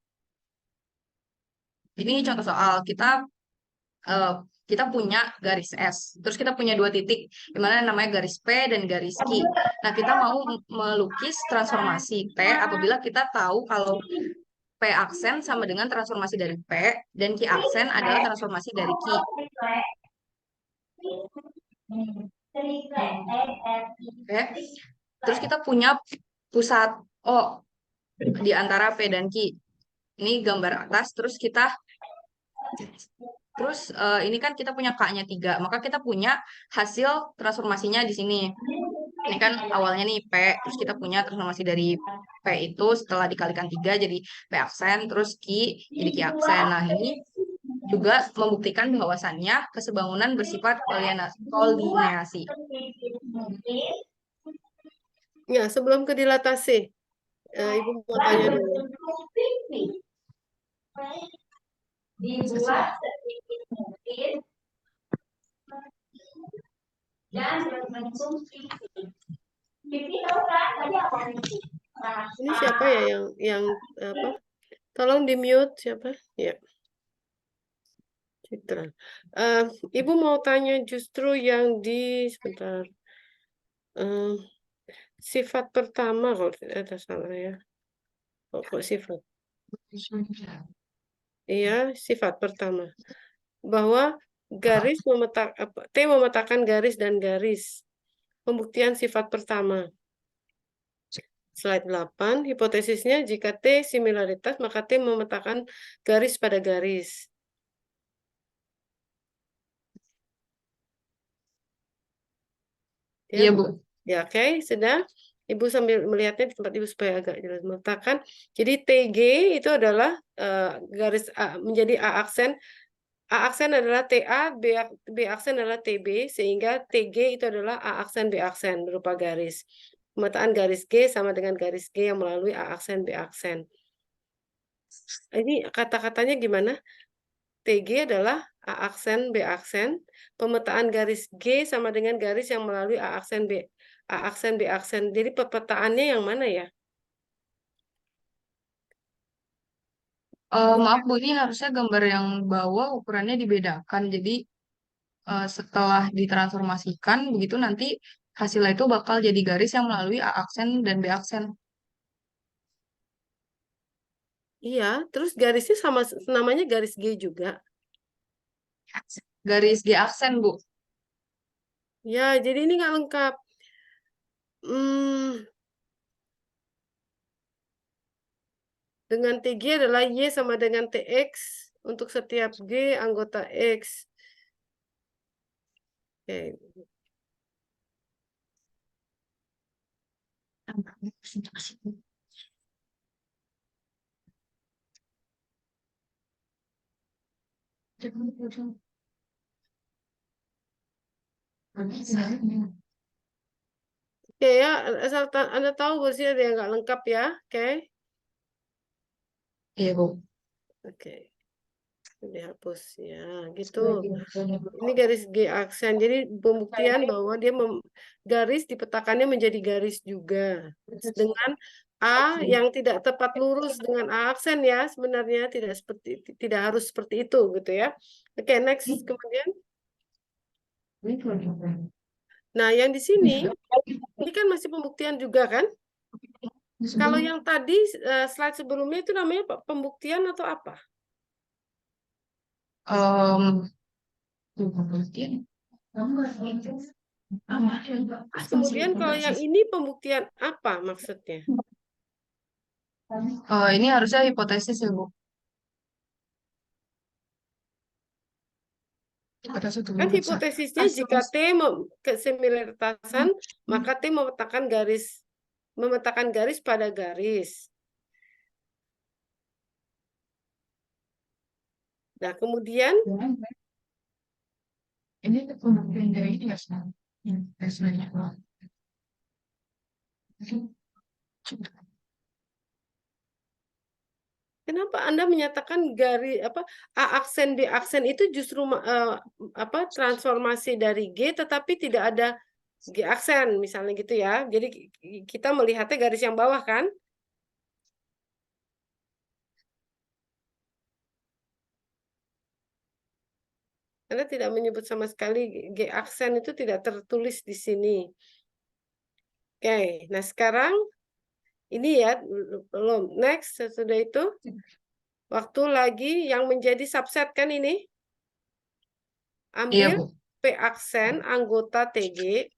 Ini contoh soal eh, kita punya garis S, terus kita punya dua titik, di mana namanya garis P dan garis Q. Nah, kita mau melukis transformasi P apabila kita tahu kalau P aksen sama dengan transformasi dari P, dan Q aksen adalah transformasi dari Q. Oke. Terus kita punya pusat O di antara P dan Q. Ini gambar atas, terus ini kan kita punya K-nya 3, maka kita punya hasil transformasinya di sini. Ini kan awalnya nih P, terus kita punya transformasi dari P itu setelah dikalikan 3 jadi P aksen, terus Q jadi Q aksen. Nah, ini juga membuktikan bahwasannya kesebangunan bersifat kolineasi. Ya, sebelum ke dilatasi, Ibu mau tanya dulu. Dibuat sedikit mungkin dan berkonsumsi. Pipi tahu kan tadi apa nih? Ini siapa ya yang apa? Tolong di mute siapa? Ya. Citra. Ibu mau tanya justru yang di sebentar. Sifat pertama kalau tidak ada salah ya. Oh, kok sifat? Iya, sifat pertama. Bahwa garis T memetakan garis dan garis. Pembuktian sifat pertama. Slide 8, hipotesisnya jika T similaritas, maka T memetakan garis pada garis. Ya, Iya, Bu. Ya, oke, sudah. Ibu sambil melihatnya di tempat Ibu supaya agak jelas. Meletakkan. Jadi TG itu adalah garis A, menjadi A aksen. A aksen adalah TA, B aksen adalah TB, sehingga TG itu adalah A aksen B aksen berupa garis. Pemetaan garis G sama dengan garis G yang melalui A aksen B aksen. Ini kata-katanya gimana? TG adalah A aksen B aksen. Pemetaan garis G sama dengan garis yang melalui A aksen B aksen. Jadi pemetaannya yang mana ya? Maaf Bu, ini harusnya gambar yang bawah ukurannya dibedakan. Jadi setelah ditransformasikan, begitu nanti hasilnya itu bakal jadi garis yang melalui A aksen dan B aksen. Iya, terus garisnya sama namanya garis G juga. Garis G aksen, Bu. Ya, jadi ini nggak lengkap. Dengan TG adalah Y sama dengan TX untuk setiap G anggota X. Oke. Oke ya, asal Anda tahu bersih ada yang nggak lengkap ya, oke? Iya, Bu. Oke, dihapus ya, gitu. Ini garis G aksen, jadi pembuktian bahwa dia garis dipetakannya menjadi garis juga dengan A yang tidak tepat lurus dengan A aksen ya, sebenarnya tidak harus seperti itu gitu ya. Oke, next kemudian. Nah, yang di sini ini kan masih pembuktian juga kan? Kalau yang tadi slide sebelumnya itu namanya pembuktian atau apa? Kemudian kalau yang ini pembuktian apa maksudnya? Ini harusnya hipotesis ya, Bu. Kan hipotesisnya jika T kesimilaritassan, maka T memetakan garis pada garis. Nah, kemudian ini pembuktian dari ini ya, Kenapa Anda menyatakan A aksen B aksen itu justru transformasi dari G tetapi tidak ada G aksen misalnya gitu ya. Jadi kita melihatnya garis yang bawah kan? Anda tidak menyebut sama sekali G aksen itu tidak tertulis di sini. Oke, nah sekarang ini ya, belum. Next, sesudah itu waktu lagi yang menjadi subset kan ini. Iya, Ambil Bu. P aksen anggota TG,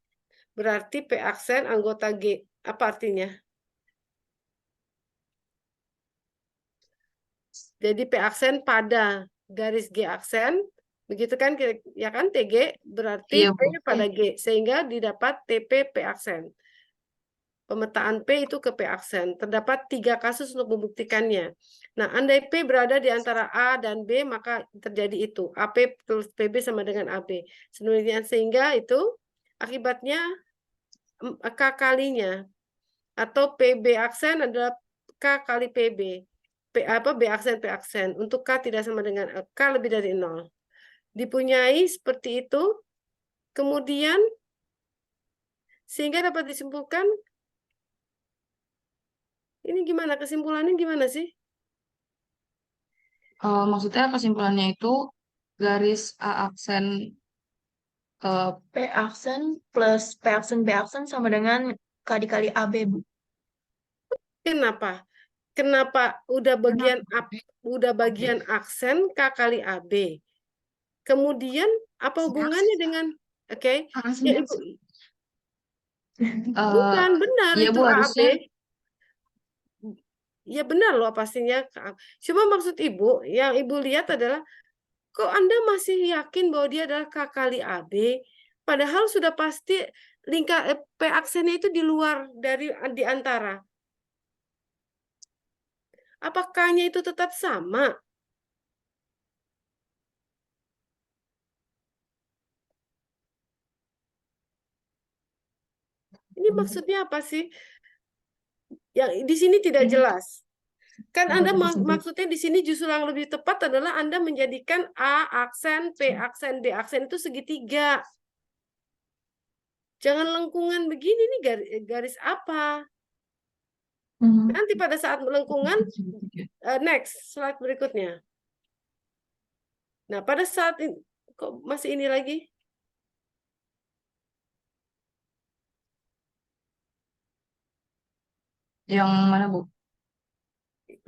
berarti P aksen anggota G. Apa artinya? Jadi P aksen pada garis G aksen, begitu kan ya kan TG berarti Iya, P Bu. pada G, sehingga didapat TP P aksen. Pemetaan P itu ke P aksen. Terdapat 3 kasus untuk membuktikannya. Nah, andai P berada di antara A dan B, maka terjadi itu. AP plus PB sama dengan AB. Sehingga itu akibatnya K kalinya. Atau PB aksen adalah K kali PB. B aksen P aksen. Untuk K tidak sama dengan K lebih dari 0. Dipunyai seperti itu. Kemudian sehingga dapat disimpulkan ini gimana? Kesimpulannya gimana sih? Maksudnya kesimpulannya itu garis A aksen P aksen plus P aksen B aksen sama dengan K dikali AB, Bu. Kenapa? Kenapa udah bagian aksen K kali AB? Kemudian apa hubungannya dengan ya Ibu bukan benar iya, itu Bu, AB. harusnya Ya benar loh pastinya. Cuma maksud Ibu yang Ibu lihat adalah kok Anda masih yakin bahwa dia adalah K kali AB? Padahal sudah pasti P aksennya itu di luar dari di antara. Apakah-nya itu tetap sama? Ini maksudnya apa sih? Yang di sini tidak jelas. Kan Anda maksudnya di sini justru yang lebih tepat adalah Anda menjadikan A aksen, P aksen, D aksen itu segitiga. Jangan lengkungan begini nih garis apa? Nanti pada saat lengkungan, next slide berikutnya. Nah, pada saat ini, kok masih ini lagi? yang mana, Bu?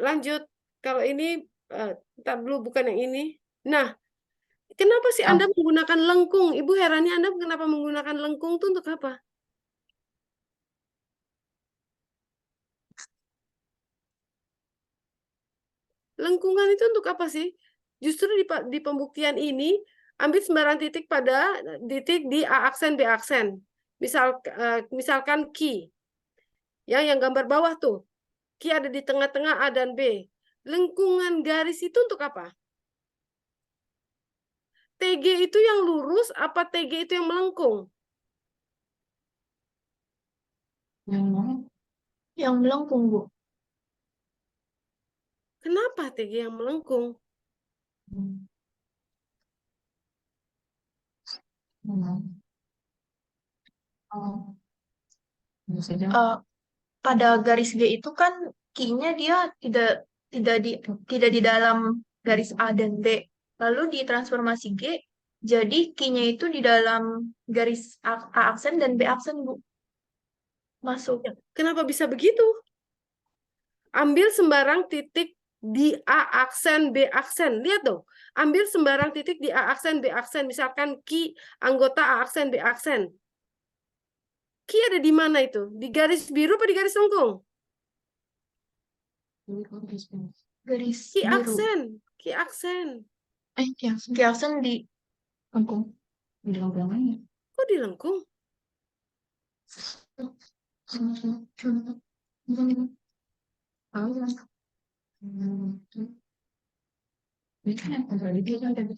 Lanjut. Kalau ini, ntar dulu bukan yang ini. Nah, kenapa sih Anda menggunakan lengkung? Ibu herannya Anda kenapa menggunakan lengkung itu untuk apa? Lengkungan itu untuk apa sih? Justru di pembuktian ini, ambil sembarang titik pada titik di A aksen, B aksen. Misalkan Q. Yang gambar bawah tuh. Q ada di tengah-tengah A dan B. Lengkungan garis itu untuk apa? TG itu yang lurus, apa TG itu yang melengkung? Yang melengkung, Bu. Kenapa TG yang melengkung? Pada garis G itu kan Q-nya dia tidak di dalam garis A dan B. Lalu di transformasi G, jadi Q-nya itu di dalam garis A aksen dan B aksen, Bu. Masuk. Kenapa bisa begitu? Ambil sembarang titik di A aksen, B aksen. Lihat dong. Ambil sembarang titik di A aksen, B aksen. Misalkan Q anggota A aksen, B aksen. Q ada di mana itu? Di garis biru atau di garis lengkung? Garis Q biru. aksen. Q aksen. Q aksen di lengkung. Kok di lengkung?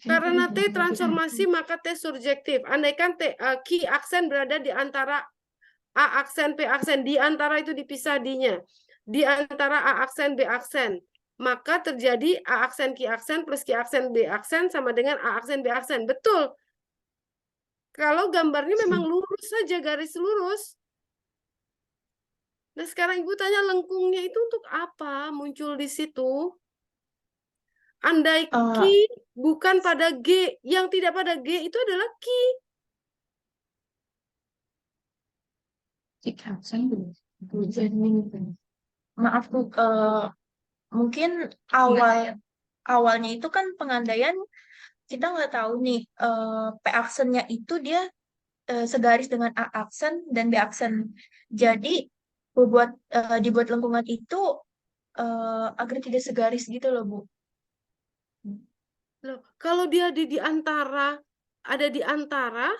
Karena T transformasi maka T surjektif. Andaikan Q aksen berada di antara A aksen, P aksen. Di antara itu dipisah D-nya. Di antara A aksen, B aksen. maka terjadi A aksen Q aksen plus Q aksen B aksen sama dengan A aksen B aksen. Betul. Kalau gambarnya memang lurus saja, garis lurus. Nah, sekarang Ibu tanya lengkungnya itu untuk apa muncul di situ? Andai Q bukan pada G, yang tidak pada G itu adalah Q. Maaf Bu, mungkin awalnya itu kan pengandaian kita nggak tahu nih P aksennya itu dia segaris dengan A aksen dan B aksen. Jadi dibuat lengkungan itu agar tidak segaris gitu loh Bu. Loh, kalau dia di antara, ada di antara,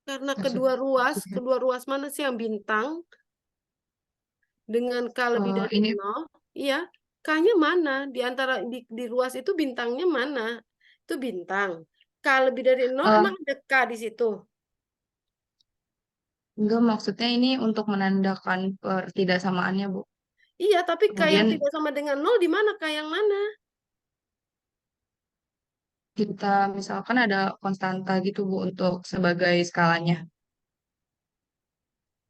karena kedua ruas mana sih yang bintang dengan K lebih dari ini 0? Iya, K-nya mana? Di antara di ruas itu bintangnya mana? Itu bintang. K lebih dari 0 eh, emang ada K di situ. enggak, maksudnya ini untuk menandakan ketidaksamaannya, Bu. Iya, tapi K yang Kemudian tidak sama dengan 0 di mana? K yang mana? kita misalkan ada konstanta gitu, Bu, untuk sebagai skalanya.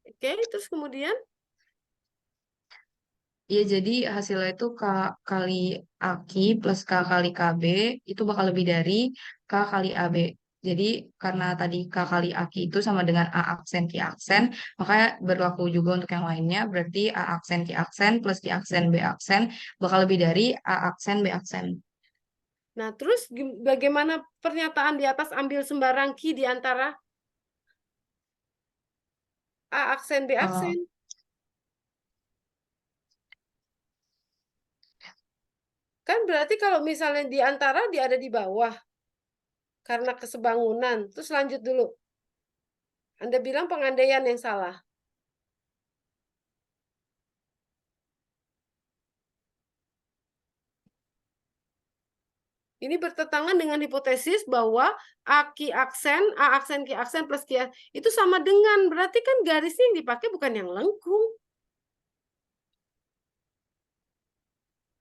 Oke, terus kemudian Iya, jadi hasilnya itu K kali AK plus K kali KB itu bakal lebih dari K kali AB. Jadi karena tadi K kali AK itu sama dengan A aksen Q aksen, makanya berlaku juga untuk yang lainnya. Berarti A aksen Q aksen plus Q aksen B aksen bakal lebih dari A aksen B aksen. nah, terus bagaimana pernyataan di atas ambil sembarang Q di antara A aksen B Eh, aksen? Kan berarti kalau misalnya di antara dia ada di bawah karena kesebangunan. Terus lanjut dulu. Anda bilang pengandaian yang salah. Ini bertentangan dengan hipotesis bahwa A aksen Q aksen plus Q itu sama dengan, berarti kan garisnya yang dipakai bukan yang lengkung.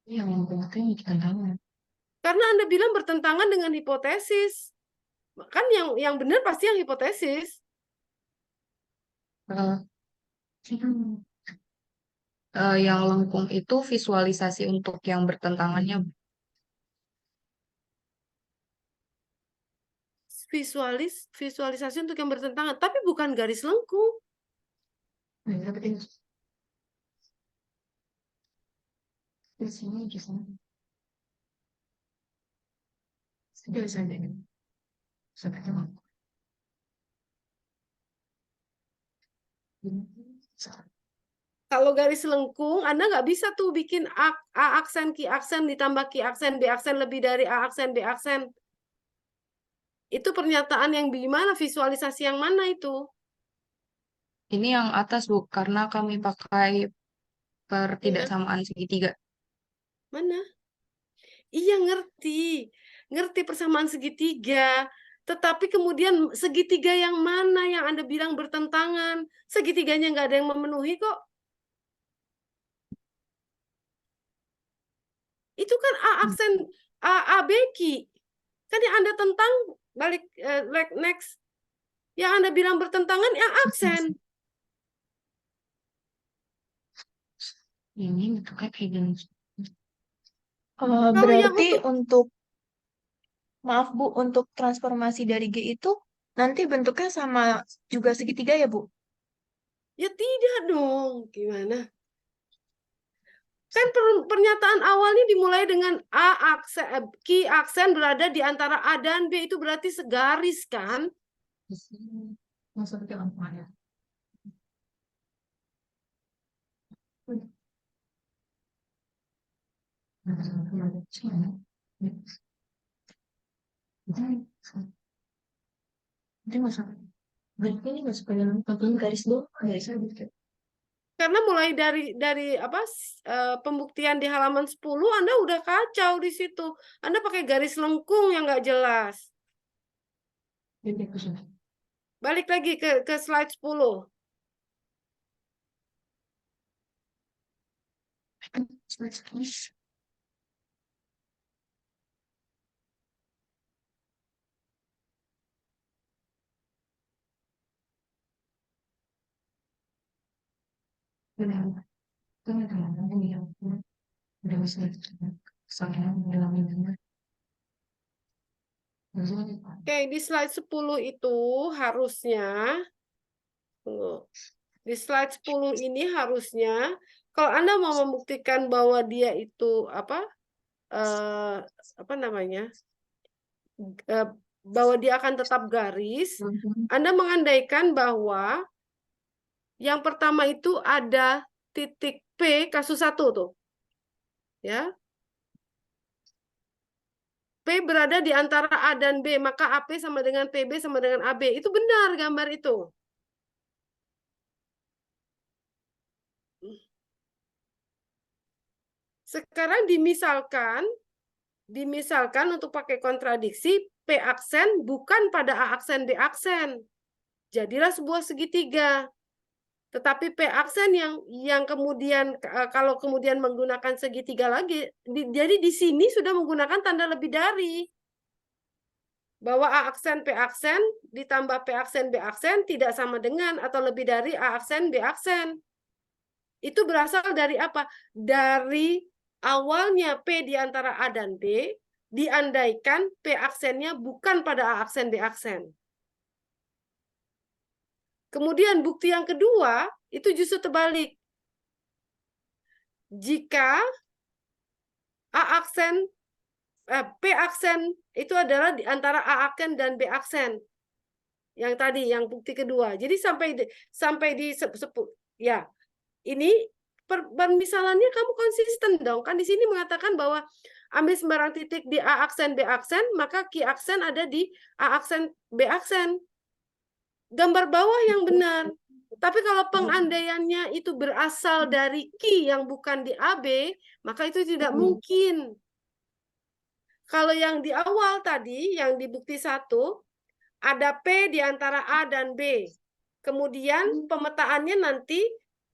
yang penting kita tahu. Karena Anda bilang bertentangan dengan hipotesis. Kan yang benar pasti yang hipotesis. Eh, yang lengkung itu visualisasi untuk yang bertentangannya. Visualisasi untuk yang bertentangan, tapi bukan garis lengkung. Di sini di sana. Kalau garis lengkung, Anda nggak bisa tuh bikin A aksen, Q aksen, ditambah Q aksen, B aksen lebih dari A aksen, B aksen. Itu pernyataan yang gimana? Visualisasi yang mana itu? Ini yang atas, Bu, karena kami pakai pertidaksamaan segitiga. Mana? Iya, ngerti. Ngerti persamaan segitiga. Tetapi kemudian segitiga yang mana yang Anda bilang bertentangan? Segitiganya nggak ada yang memenuhi kok. Itu kan A aksen, A B Q. Kan yang Anda tentang, balik next. Yang Anda bilang bertentangan, yang aksen. Ini bentuknya kayak gini. Kalau yang Berarti untuk maaf Bu, untuk transformasi dari G itu nanti bentuknya sama juga segitiga ya Bu? ya tidak dong. Gimana? Kan pernyataan awalnya dimulai dengan A aksen, Q aksen berada di antara A dan B, itu berarti segaris kan? Maksudnya apa ya? Ini masuk. Berarti ini masuk ke dalam garis doang, garis gitu. Karena mulai dari apa pembuktian di halaman 10 Anda udah kacau di situ. Anda pakai garis lengkung yang nggak jelas. Balik lagi ke slide 10. Oke, di slide 10 itu harusnya, tunggu. Di slide 10 ini harusnya, kalau Anda mau membuktikan bahwa dia itu apa namanya, bahwa dia akan tetap garis, Anda mengandaikan bahwa yang pertama itu ada titik P kasus 1 tuh. Ya. P berada di antara A dan B, maka AP sama dengan PB sama dengan AB. Itu benar gambar itu. Sekarang dimisalkan untuk pakai kontradiksi, P aksen bukan pada A aksen B aksen. Jadilah sebuah segitiga. Tetapi P aksen yang kemudian kalau kemudian menggunakan segitiga lagi, jadi di sini sudah menggunakan tanda lebih dari. Bahwa A aksen P aksen ditambah P aksen B aksen tidak sama dengan atau lebih dari A aksen B aksen. Itu berasal dari apa? Dari awalnya P di antara A dan B, diandaikan P aksennya bukan pada A aksen B aksen. Kemudian bukti yang kedua, itu justru terbalik. Jika A aksen, P aksen itu adalah di antara A aksen dan B aksen. Yang tadi, yang bukti kedua. Jadi sampai di ya, ini permisalannya kamu konsisten dong. Kan di sini mengatakan bahwa ambil sembarang titik di A aksen B aksen, maka Q aksen ada di A aksen B aksen. Gambar bawah yang benar. Tapi kalau pengandaiannya itu berasal dari Q yang bukan di AB, maka itu tidak mungkin. Kalau yang di awal tadi, yang di bukti 1, ada P di antara A dan B. Kemudian pemetaannya nanti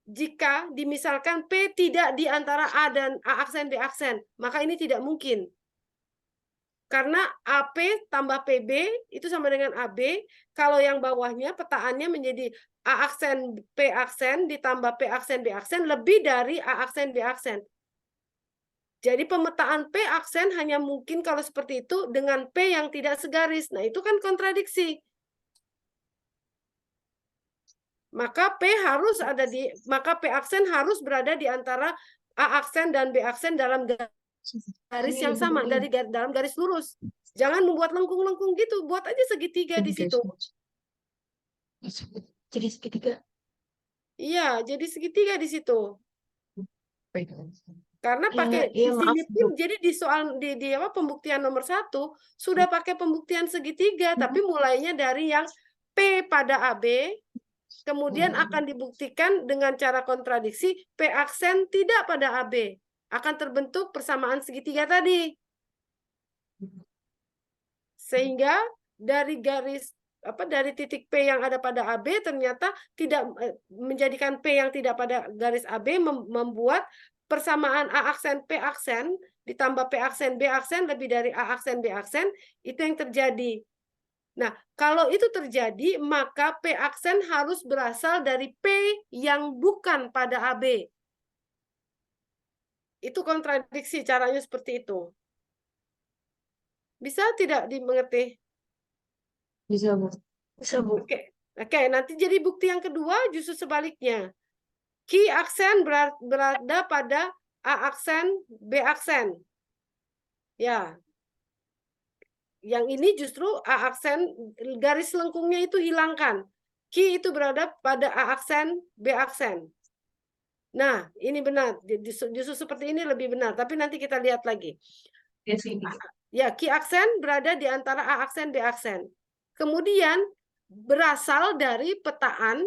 jika dimisalkan P tidak di antara A dan A aksen B aksen, maka ini tidak mungkin. Karena AP tambah PB itu sama dengan AB. Kalau yang bawahnya petaannya menjadi A aksen P aksen ditambah P aksen B aksen lebih dari A aksen B aksen. Jadi pemetaan P aksen hanya mungkin kalau seperti itu dengan P yang tidak segaris. Nah, itu kan kontradiksi. Maka P aksen harus berada di antara A aksen dan B aksen dalam garis yang sama, dalam garis lurus. Jangan membuat lengkung-lengkung gitu, buat aja segitiga di situ. Jadi segitiga. Iya, jadi segitiga di situ. Karena pakai di Iya, sini maaf, pun, jadi di soal di pembuktian nomor 1 sudah pakai pembuktian segitiga, tapi mulainya dari yang P pada AB, kemudian akan dibuktikan dengan cara kontradiksi P aksen tidak pada AB. Akan terbentuk persamaan segitiga tadi. Sehingga dari dari titik P yang ada pada AB ternyata tidak menjadikan P yang tidak pada garis AB membuat persamaan A aksen P aksen ditambah P aksen B aksen lebih dari A aksen B aksen, itu yang terjadi. Nah, kalau itu terjadi, maka P aksen harus berasal dari P yang bukan pada AB. Itu kontradiksi, caranya seperti itu. Bisa tidak dimengerti? Bisa, Bu. Bisa, Bu. Oke, nanti jadi bukti yang kedua justru sebaliknya. Q aksen berada pada A aksen, B aksen. Ya. Yang ini justru A aksen, garis lengkungnya itu hilangkan. Q itu berada pada A aksen, B aksen. Nah, ini benar. Justru seperti ini lebih benar. Tapi nanti kita lihat lagi. Ya, Q aksen berada di antara A aksen B aksen. Kemudian berasal dari petaan.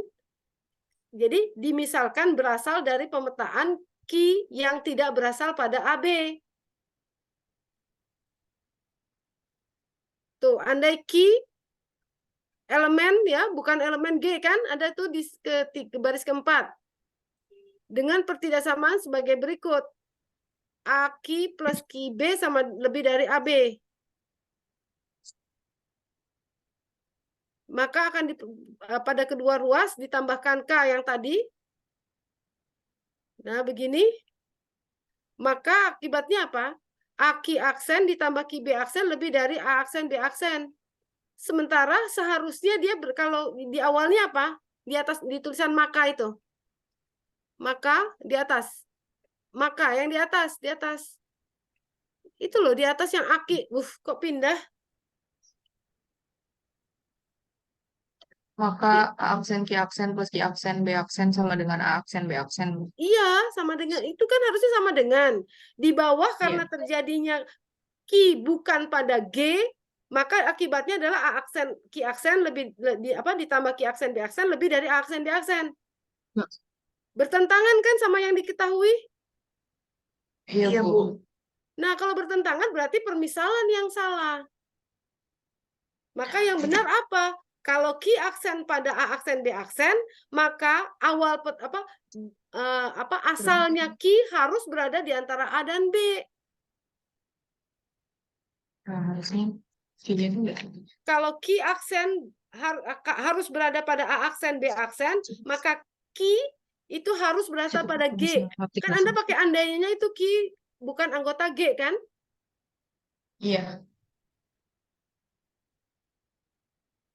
Jadi dimisalkan berasal dari pemetaan Q yang tidak berasal pada AB. Tuh, andai Q elemen ya, bukan elemen G kan, ada tuh di baris keempat. Dengan pertidaksamaan sebagai berikut. AK plus KB sama lebih dari AB. Maka akan pada kedua ruas ditambahkan K yang tadi. Nah, begini. Maka akibatnya apa? AK aksen ditambah KB aksen lebih dari A aksen B aksen. Sementara seharusnya dia kalau di awalnya apa? Di atas di tulisan maka itu. Maka di atas. Maka yang di atas, di atas. Itu loh di atas yang aki. Kok pindah? Maka A aksen Q aksen plus Q aksen B aksen sama dengan A aksen B aksen. Iya, sama dengan itu kan harusnya sama dengan di bawah karena Iya. terjadinya Q bukan pada G, maka akibatnya adalah A aksen Q aksen lebih ditambah Q aksen B aksen lebih dari A aksen B aksen. Nah. Bertentangan kan sama yang diketahui? Iya, Bu. Nah, kalau bertentangan berarti permisalan yang salah. Maka yang benar apa? Kalau Q aksen pada A aksen B aksen, maka awal asalnya Q harus berada di antara A dan B. Nah, harusnya Q-nya itu enggak. Kalau Q aksen harus berada pada A aksen B aksen, maka Q itu harus berada pada G. Kan Anda pakai andainya itu Q bukan anggota G kan? Iya.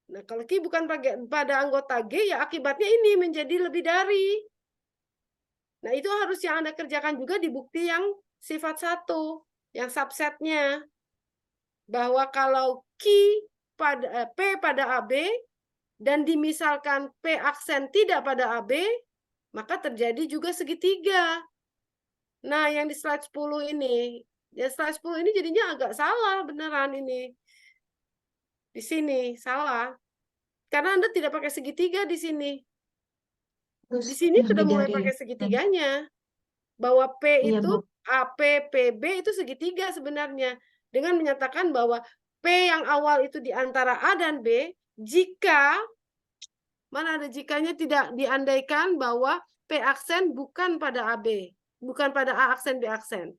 Nah, kalau Q bukan pada anggota G, ya akibatnya ini menjadi lebih dari. Nah, itu harus yang Anda kerjakan juga di bukti yang sifat 1, yang subsetnya. Bahwa kalau Q pada P pada AB, dan dimisalkan P aksen tidak pada AB, maka terjadi juga segitiga. Nah, yang di slide 10 ini, ya slide 10 ini jadinya agak salah beneran ini. Di sini salah. Karena Anda tidak pakai segitiga di sini. Di sini sudah mulai pakai segitiganya. Bahwa P Iya, itu Bu. AP, PB itu segitiga sebenarnya. Dengan menyatakan bahwa P yang awal itu di antara A dan B, jika mana ada jikanya tidak diandaikan bahwa P aksen bukan pada AB, bukan pada A aksen B aksen.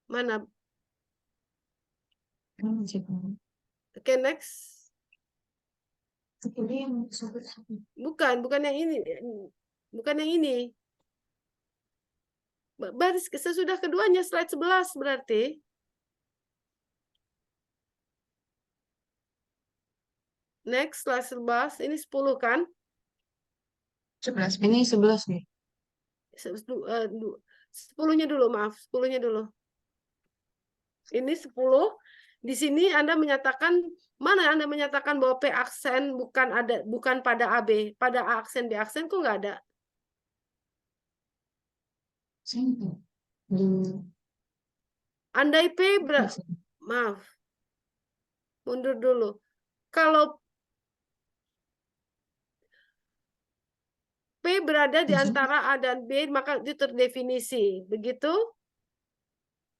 Mana? Oke, next. Bukan yang ini. Bukan yang ini. Baris sesudah keduanya, slide 11 berarti. Next, slide 11. Ini 10 kan? 11. Ini 11 nih. 10-nya dulu, maaf. 10-nya dulu. Ini 10. Di sini Anda menyatakan, mana Anda menyatakan bahwa P aksen bukan pada AB, pada A aksen B aksen kok nggak ada? Andai P maaf. Mundur dulu. Kalau P berada di antara A dan B, maka itu terdefinisi. Begitu?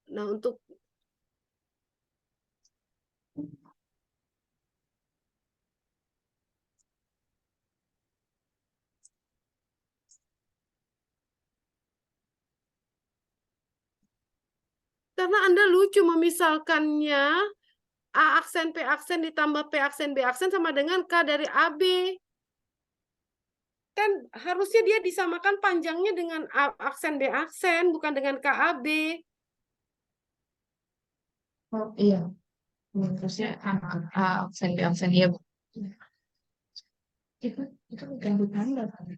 Nah, untuk karena Anda lucu memisalkannya A aksen P aksen ditambah P aksen B aksen sama dengan K dari AB. Kan harusnya dia disamakan panjangnya dengan A aksen B aksen, bukan dengan KAB. Oh, iya. Terusnya A aksen B aksen, iya, Bu. Itu ganti tanda kan?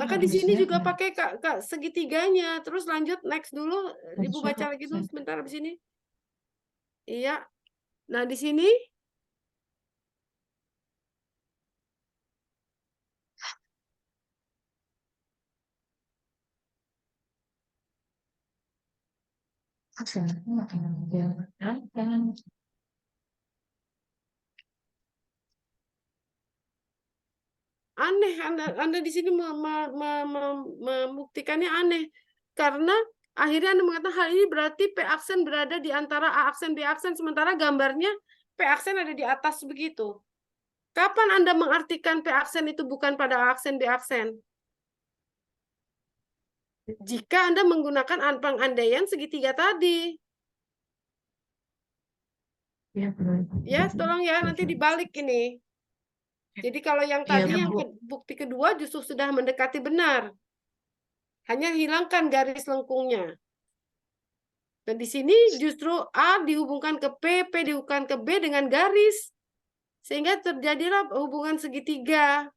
Maka di sini juga pakai kak segitiganya. Terus lanjut next dulu. Ibu baca lagi dulu sebentar di sini. Iya. Nah, di sini Aneh, Anda di sini membuktikannya aneh. Karena akhirnya Anda mengatakan hal ini berarti P aksen berada di antara A aksen B aksen, sementara gambarnya P aksen ada di atas begitu. Kapan Anda mengartikan P aksen itu bukan pada A aksen B aksen? Jika Anda menggunakan pengandaian segitiga tadi. Ya, tolong ya, nanti dibalik ini. Jadi kalau yang tadi, yang bukti kedua justru sudah mendekati benar. Hanya hilangkan garis lengkungnya. Dan di sini justru A dihubungkan ke P dihubungkan ke B dengan garis. Sehingga terjadilah hubungan segitiga.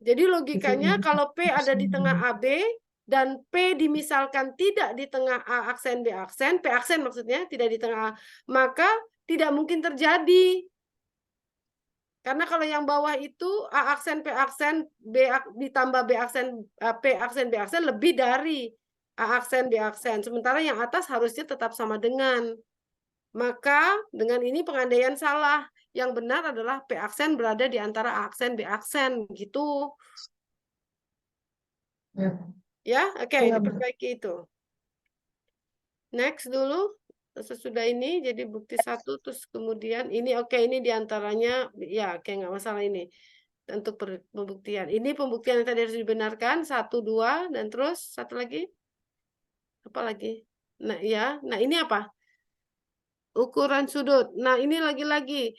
Jadi logikanya kalau P ada di tengah AB dan P dimisalkan tidak di tengah A aksen B aksen, P aksen maksudnya tidak di tengah A, maka tidak mungkin terjadi. Karena kalau yang bawah itu A aksen P aksen ditambah B aksen P aksen B aksen lebih dari A aksen B aksen. Sementara yang atas harusnya tetap sama dengan. Maka dengan ini pengandaian salah. Yang benar adalah P aksen berada di antara A aksen B aksen gitu. Ya, oke, diperbaiki itu. Next dulu. Sesudah ini jadi bukti satu, terus kemudian ini oke, ini diantaranya ya oke, nggak masalah ini untuk pembuktian. Ini pembuktian yang tadi harus dibenarkan 1, 2 dan terus satu lagi apa lagi? Nah ya, nah ini apa? Ukuran sudut. Nah ini lagi-lagi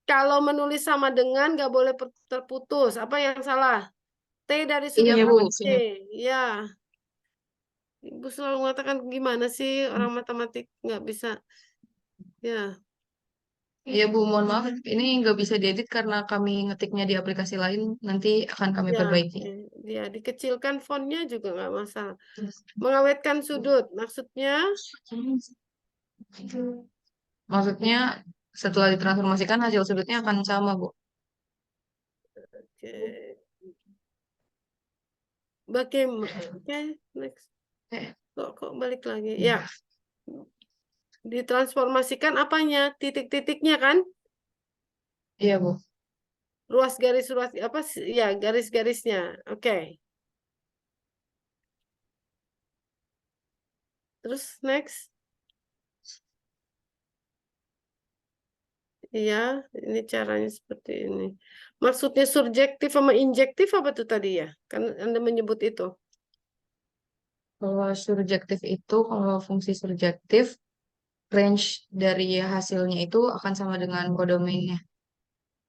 kalau menulis sama dengan nggak boleh terputus. Apa yang salah? T dari sudut C. Ya. Ibu selalu mengatakan gimana sih orang matematik nggak bisa. Ya. Iya Bu, mohon maaf. Ini nggak bisa diedit karena kami ngetiknya di aplikasi lain. Nanti akan kami Ya, perbaiki. ya, dikecilkan fontnya juga nggak masalah. Mengawetkan sudut, maksudnya Maksudnya setelah ditransformasikan hasil sudutnya akan sama Bu. bagaimana? Oke, next. Kok balik lagi? Ya, ditransformasikan apanya? Titik-titiknya kan? Iya Bu. Ruas apa? Ya, garis-garisnya. Oke. Terus next. Iya, ini caranya seperti ini. Maksudnya subjektif sama injektif apa tuh tadi ya? Kan Anda menyebut itu. Kalau surjektif itu, kalau fungsi surjektif, range dari hasilnya itu akan sama dengan kodomainnya.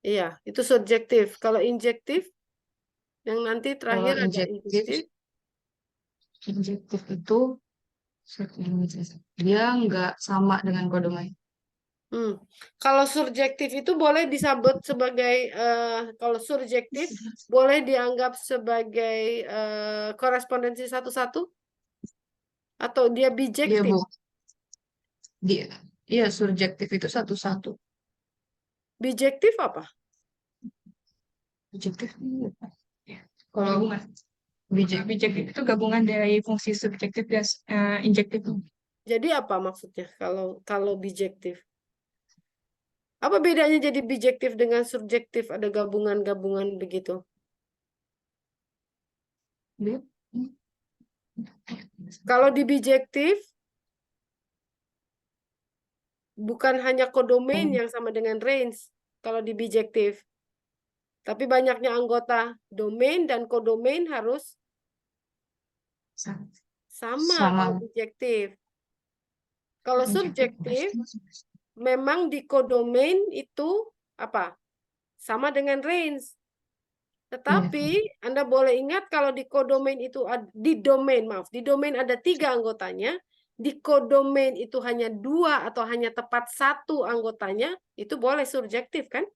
Iya, itu subjektif. Kalau injektif, yang nanti terakhir Kalau ada injektif itu dia nggak sama dengan kodomain. Kalau subjektif itu boleh disebut sebagai kalau subjektif boleh dianggap sebagai korespondensi satu-satu atau dia Iya bijektif? Bu. Iya surjektif itu satu-satu. Bijektif apa? Bijektif. Kalau bijektif itu gabungan dari fungsi subjektif dan injektif. Jadi apa maksudnya kalau bijektif? Apa bedanya jadi bijektif dengan subjektif? Ada gabungan-gabungan begitu? Kalau di bijektif bukan hanya kodomain yang sama dengan range kalau di bijektif. Tapi banyaknya anggota domain dan kodomain harus sama kalau bijektif. Kalau subjektif memang di kodomain itu apa? Sama dengan range. Tetapi Anda boleh ingat kalau di kodomain itu di domain ada 3 anggotanya, di kodomain itu hanya 2 atau hanya tepat 1 anggotanya, itu boleh subjektif kan?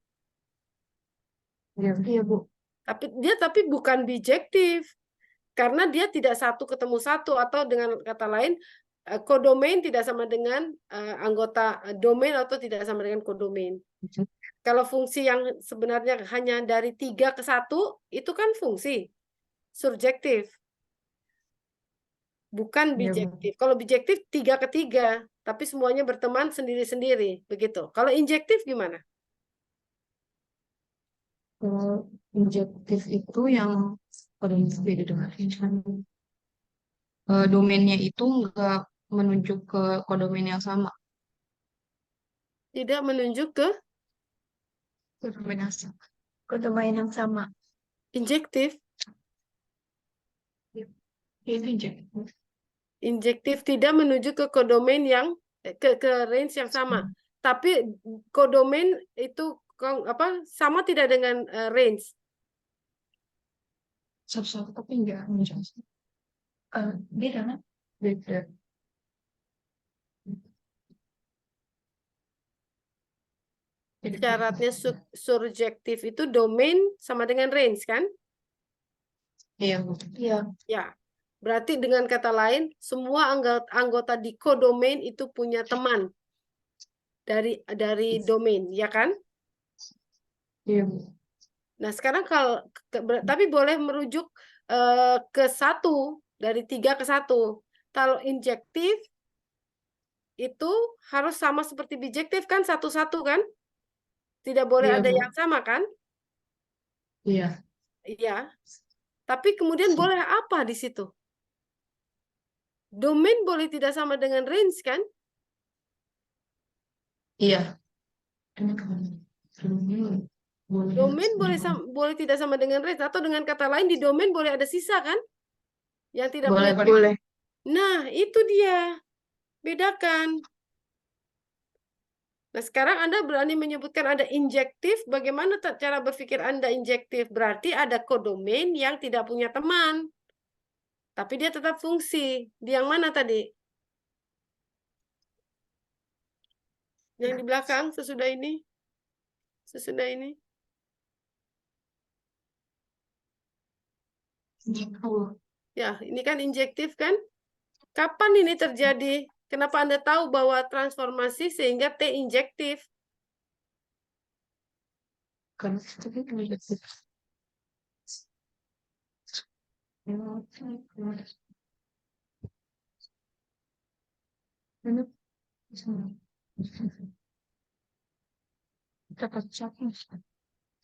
Iya Bu. Tapi bukan bijektif. Karena dia tidak satu ketemu satu atau dengan kata lain kodomain tidak sama dengan anggota domain atau tidak sama dengan kodomain. Kalau fungsi yang sebenarnya hanya dari 3 ke 1 itu kan fungsi subjektif. bukan Iya, Bu. bijektif. Kalau bijektif 3 ke 3, tapi semuanya berteman sendiri-sendiri, begitu. Kalau injektif gimana? Kalau injektif itu yang pada beda dengan domainnya itu nggak menunjuk ke kodomain yang sama. Tidak menunjuk ke Kodomain yang sama. Ke domain yang sama. injektif. Itu injektif. Injektif tidak menuju ke kodomain yang ke range yang sama. Tapi kodomain itu sama tidak dengan range. Satu-satu tapi enggak menjelaskan. Beda kan? Beda. Syaratnya surjektif itu domain sama dengan range kan? Iya, Bu. Iya. Ya. Berarti dengan kata lain, semua anggota di kodomain itu punya teman dari domain, ya kan? Iya, Bu. Nah, sekarang tapi boleh merujuk ke 1 dari 3 ke 1. Kalau injektif itu harus sama seperti bijektif kan, 1-1 kan? Tidak boleh Iya, ada Bu. yang sama kan? Iya. Iya. Tapi kemudian boleh apa di situ? Domain boleh tidak sama dengan range kan? Iya. Domain boleh tidak sama dengan range, atau dengan kata lain di domain boleh ada sisa kan? Yang tidak Boleh, punya. Boleh. Nah, itu dia. Bedakan. Nah, sekarang Anda berani menyebutkan ada injektif. Bagaimana cara berpikir Anda injektif? Berarti ada kodomain yang tidak punya teman. Tapi dia tetap fungsi. Di yang mana tadi? Yang di belakang sesudah ini? Sesudah ini? Ya, ini kan injektif kan? Kapan ini terjadi? Kenapa Anda tahu bahwa transformasi sehingga T injektif? Karena itu injektif. Dapat siapa?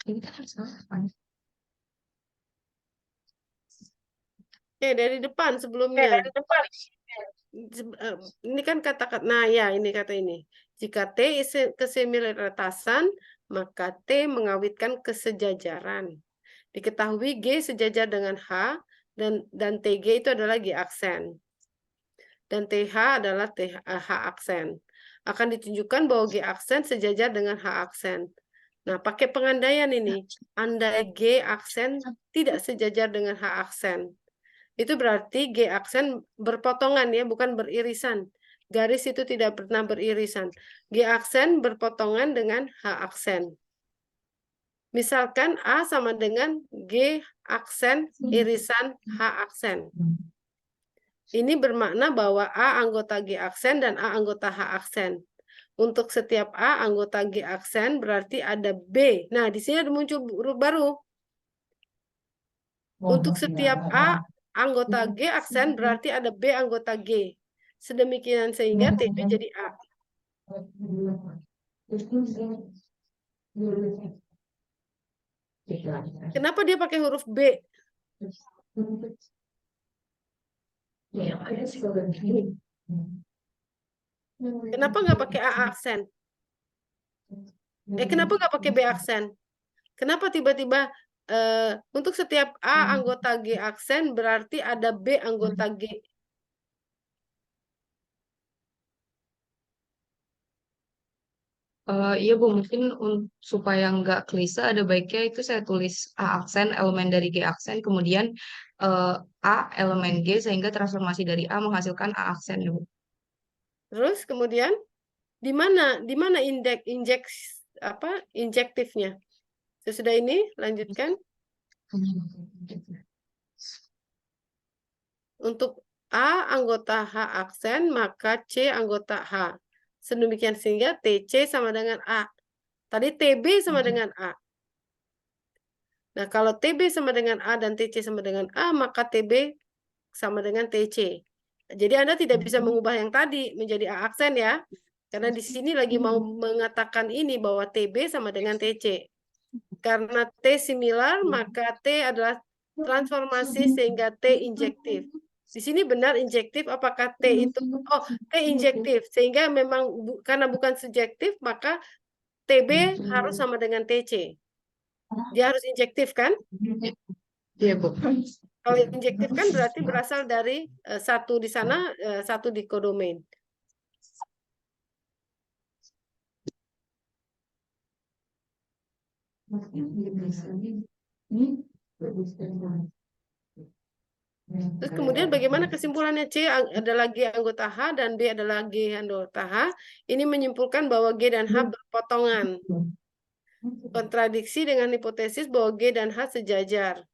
Ini kan harus apa? Dari depan sebelumnya. Ini kan kata-kata, nah ya ini kata ini. Jika T kesemiratasan, maka T mengawitkan kesejajaran. Diketahui G sejajar dengan H, dan TG itu adalah G aksen. Dan TH adalah H aksen. Akan ditunjukkan bahwa G aksen sejajar dengan H aksen. Nah, pakai pengandaian ini. Andai G aksen tidak sejajar dengan H aksen. Itu berarti G aksen berpotongan ya, bukan beririsan. Garis itu tidak pernah beririsan. G aksen berpotongan dengan H aksen. Misalkan A sama dengan G aksen irisan H aksen. Ini bermakna bahwa A anggota G aksen dan A anggota H aksen. Untuk setiap A anggota G aksen berarti ada B. Nah, di sini ada muncul huruf baru. Untuk setiap A anggota G aksen berarti ada B anggota G. Sedemikian sehingga TB jadi A. Kenapa dia pakai huruf B? Kenapa nggak pakai A aksen? Kenapa nggak pakai B aksen? Kenapa tiba-tiba untuk setiap A anggota G aksen berarti ada B anggota G? Iya Bu, mungkin supaya nggak klise ada baiknya itu saya tulis A aksen elemen dari G aksen, kemudian A elemen G sehingga transformasi dari A menghasilkan A aksen ya Bu. Terus kemudian di mana injektifnya? Sesudah ini lanjutkan. Untuk A anggota H aksen maka C anggota H. Sedemikian sehingga TC sama dengan A. Tadi TB sama dengan A. Nah, kalau TB sama dengan A dan TC sama dengan A, maka TB sama dengan TC. Jadi Anda tidak bisa mengubah yang tadi menjadi A aksen ya. Karena di sini lagi mau mengatakan ini bahwa TB sama dengan TC. Karena T similar, maka T adalah transformasi sehingga T injektif. Di sini benar injektif, apakah T itu? Oh, T injektif. Sehingga memang karena bukan subjektif, maka TB harus sama dengan TC. Dia harus injektif kan? Iya, Bu. Kalau injektif kan berarti berasal dari satu di sana, satu di kodomain. Terus kemudian bagaimana kesimpulannya? C ada lagi anggota H dan B ada lagi anggota H. Ini menyimpulkan bahwa G dan H berpotongan. Kontradiksi dengan hipotesis bahwa G dan H sejajar.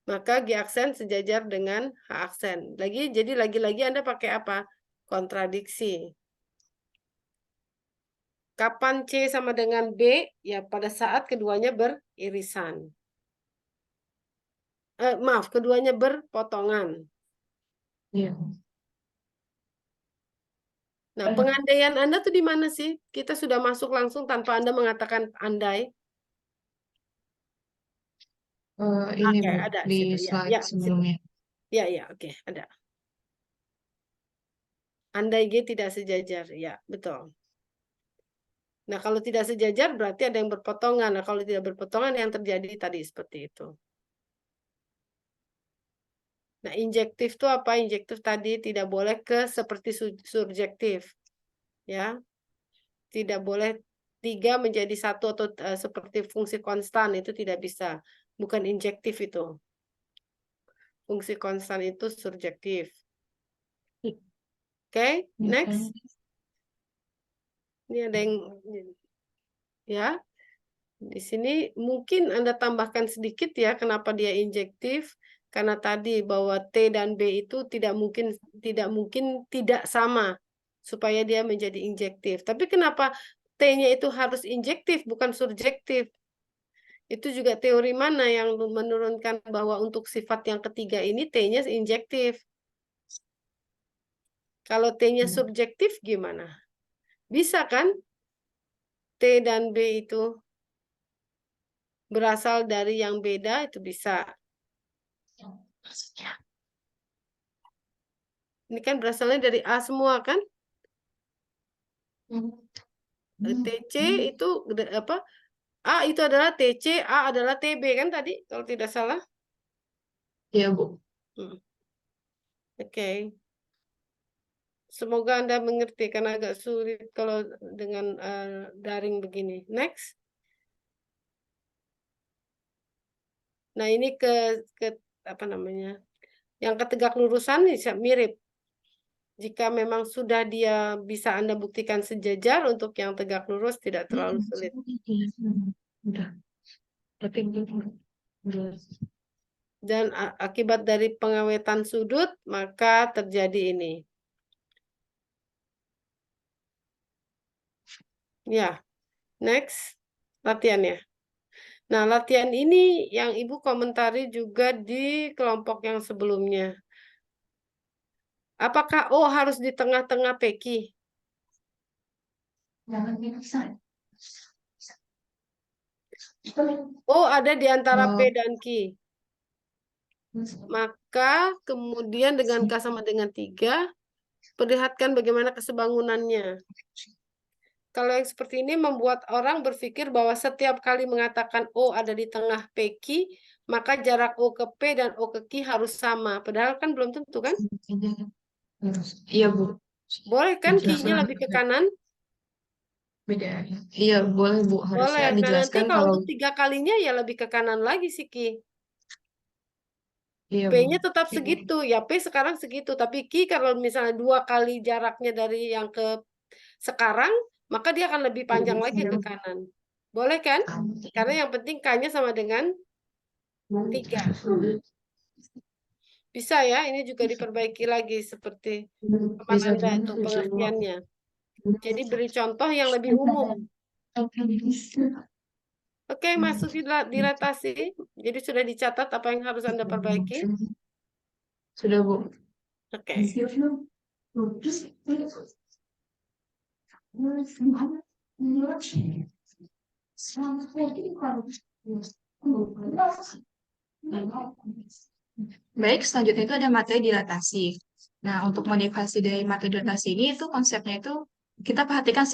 Maka G aksen sejajar dengan H aksen. Jadi lagi-lagi Anda pakai apa? Kontradiksi. Kapan C sama dengan B? Ya pada saat keduanya beririsan. Maaf, keduanya berpotongan. Iya. Nah, pengandaian Anda tuh di mana sih? Kita sudah masuk langsung tanpa Anda mengatakan andai. Ini Oke, Bu, ada di situ. slide sebelumnya. Ya, oke, ada. Andai G tidak sejajar, ya, betul. Nah, kalau tidak sejajar berarti ada yang berpotongan. Nah, kalau tidak berpotongan yang terjadi tadi seperti itu. Nah, injektif itu apa? Injektif tadi tidak boleh seperti subjektif. Ya. Tidak boleh 3 menjadi 1 atau seperti fungsi konstan, itu tidak bisa. Bukan injektif itu. Fungsi konstan itu surjektif. Oke, next. Ini ada yang ya. Di sini mungkin Anda tambahkan sedikit ya kenapa dia injektif, karena tadi bahwa T dan B itu tidak mungkin tidak sama supaya dia menjadi injektif. Tapi kenapa T-nya itu harus injektif bukan surjektif? Itu juga teori mana yang menurunkan bahwa untuk sifat yang ketiga ini T-nya injektif? Kalau T-nya subjektif gimana? Bisa kan? T dan B itu berasal dari yang beda, itu bisa. Ini kan berasalnya dari A semua kan? TC itu apa? A itu adalah TC, A adalah TB kan tadi kalau tidak salah. Iya, Bu. Oke. Semoga Anda mengerti karena agak sulit kalau dengan daring begini. Next. Nah, ini ke apa namanya? Yang ketegak lurusan mirip. Jika memang sudah dia bisa Anda buktikan sejajar, untuk yang tegak lurus tidak terlalu sulit. Udah. Dan akibat dari pengawetan sudut, maka terjadi ini. Ya, next. Latihannya. Nah, latihan ini yang Ibu komentari juga di kelompok yang sebelumnya. Apakah O harus di tengah-tengah PQ? O ada di antara P dan Q. Maka kemudian dengan K sama dengan 3, perlihatkan bagaimana kesebangunannya. Kalau yang seperti ini membuat orang berpikir bahwa setiap kali mengatakan O ada di tengah PQ, maka jarak O ke P dan O ke Q harus sama. Padahal kan belum tentu kan? Iya, Bu. Boleh kan Q-nya lebih ke kanan? Beda. Iya, boleh, Bu. Harusnya Boleh. Nah, nanti dijelaskan kalau kalau untuk 3 kalinya ya lebih ke kanan lagi sih Q. iya, Bu. P-nya tetap segitu. Ya P sekarang segitu. Tapi Q kalau misalnya 2 kali jaraknya dari yang ke sekarang, maka dia akan lebih panjang lagi ke kanan. Boleh kan? Karena yang penting K-nya sama dengan 3. Bisa ya, ini juga diperbaiki lagi seperti teman Bisa, Anda Bu. untuk pengertiannya. Jadi beri contoh yang lebih umum. Oke, masuk dilatasi. Jadi sudah dicatat apa yang harus Anda perbaiki? Sudah, Bu. Oke. Baik, selanjutnya itu ada materi dilatasi. Nah, untuk modifikasi dari materi dilatasi ini itu konsepnya itu kita perhatikan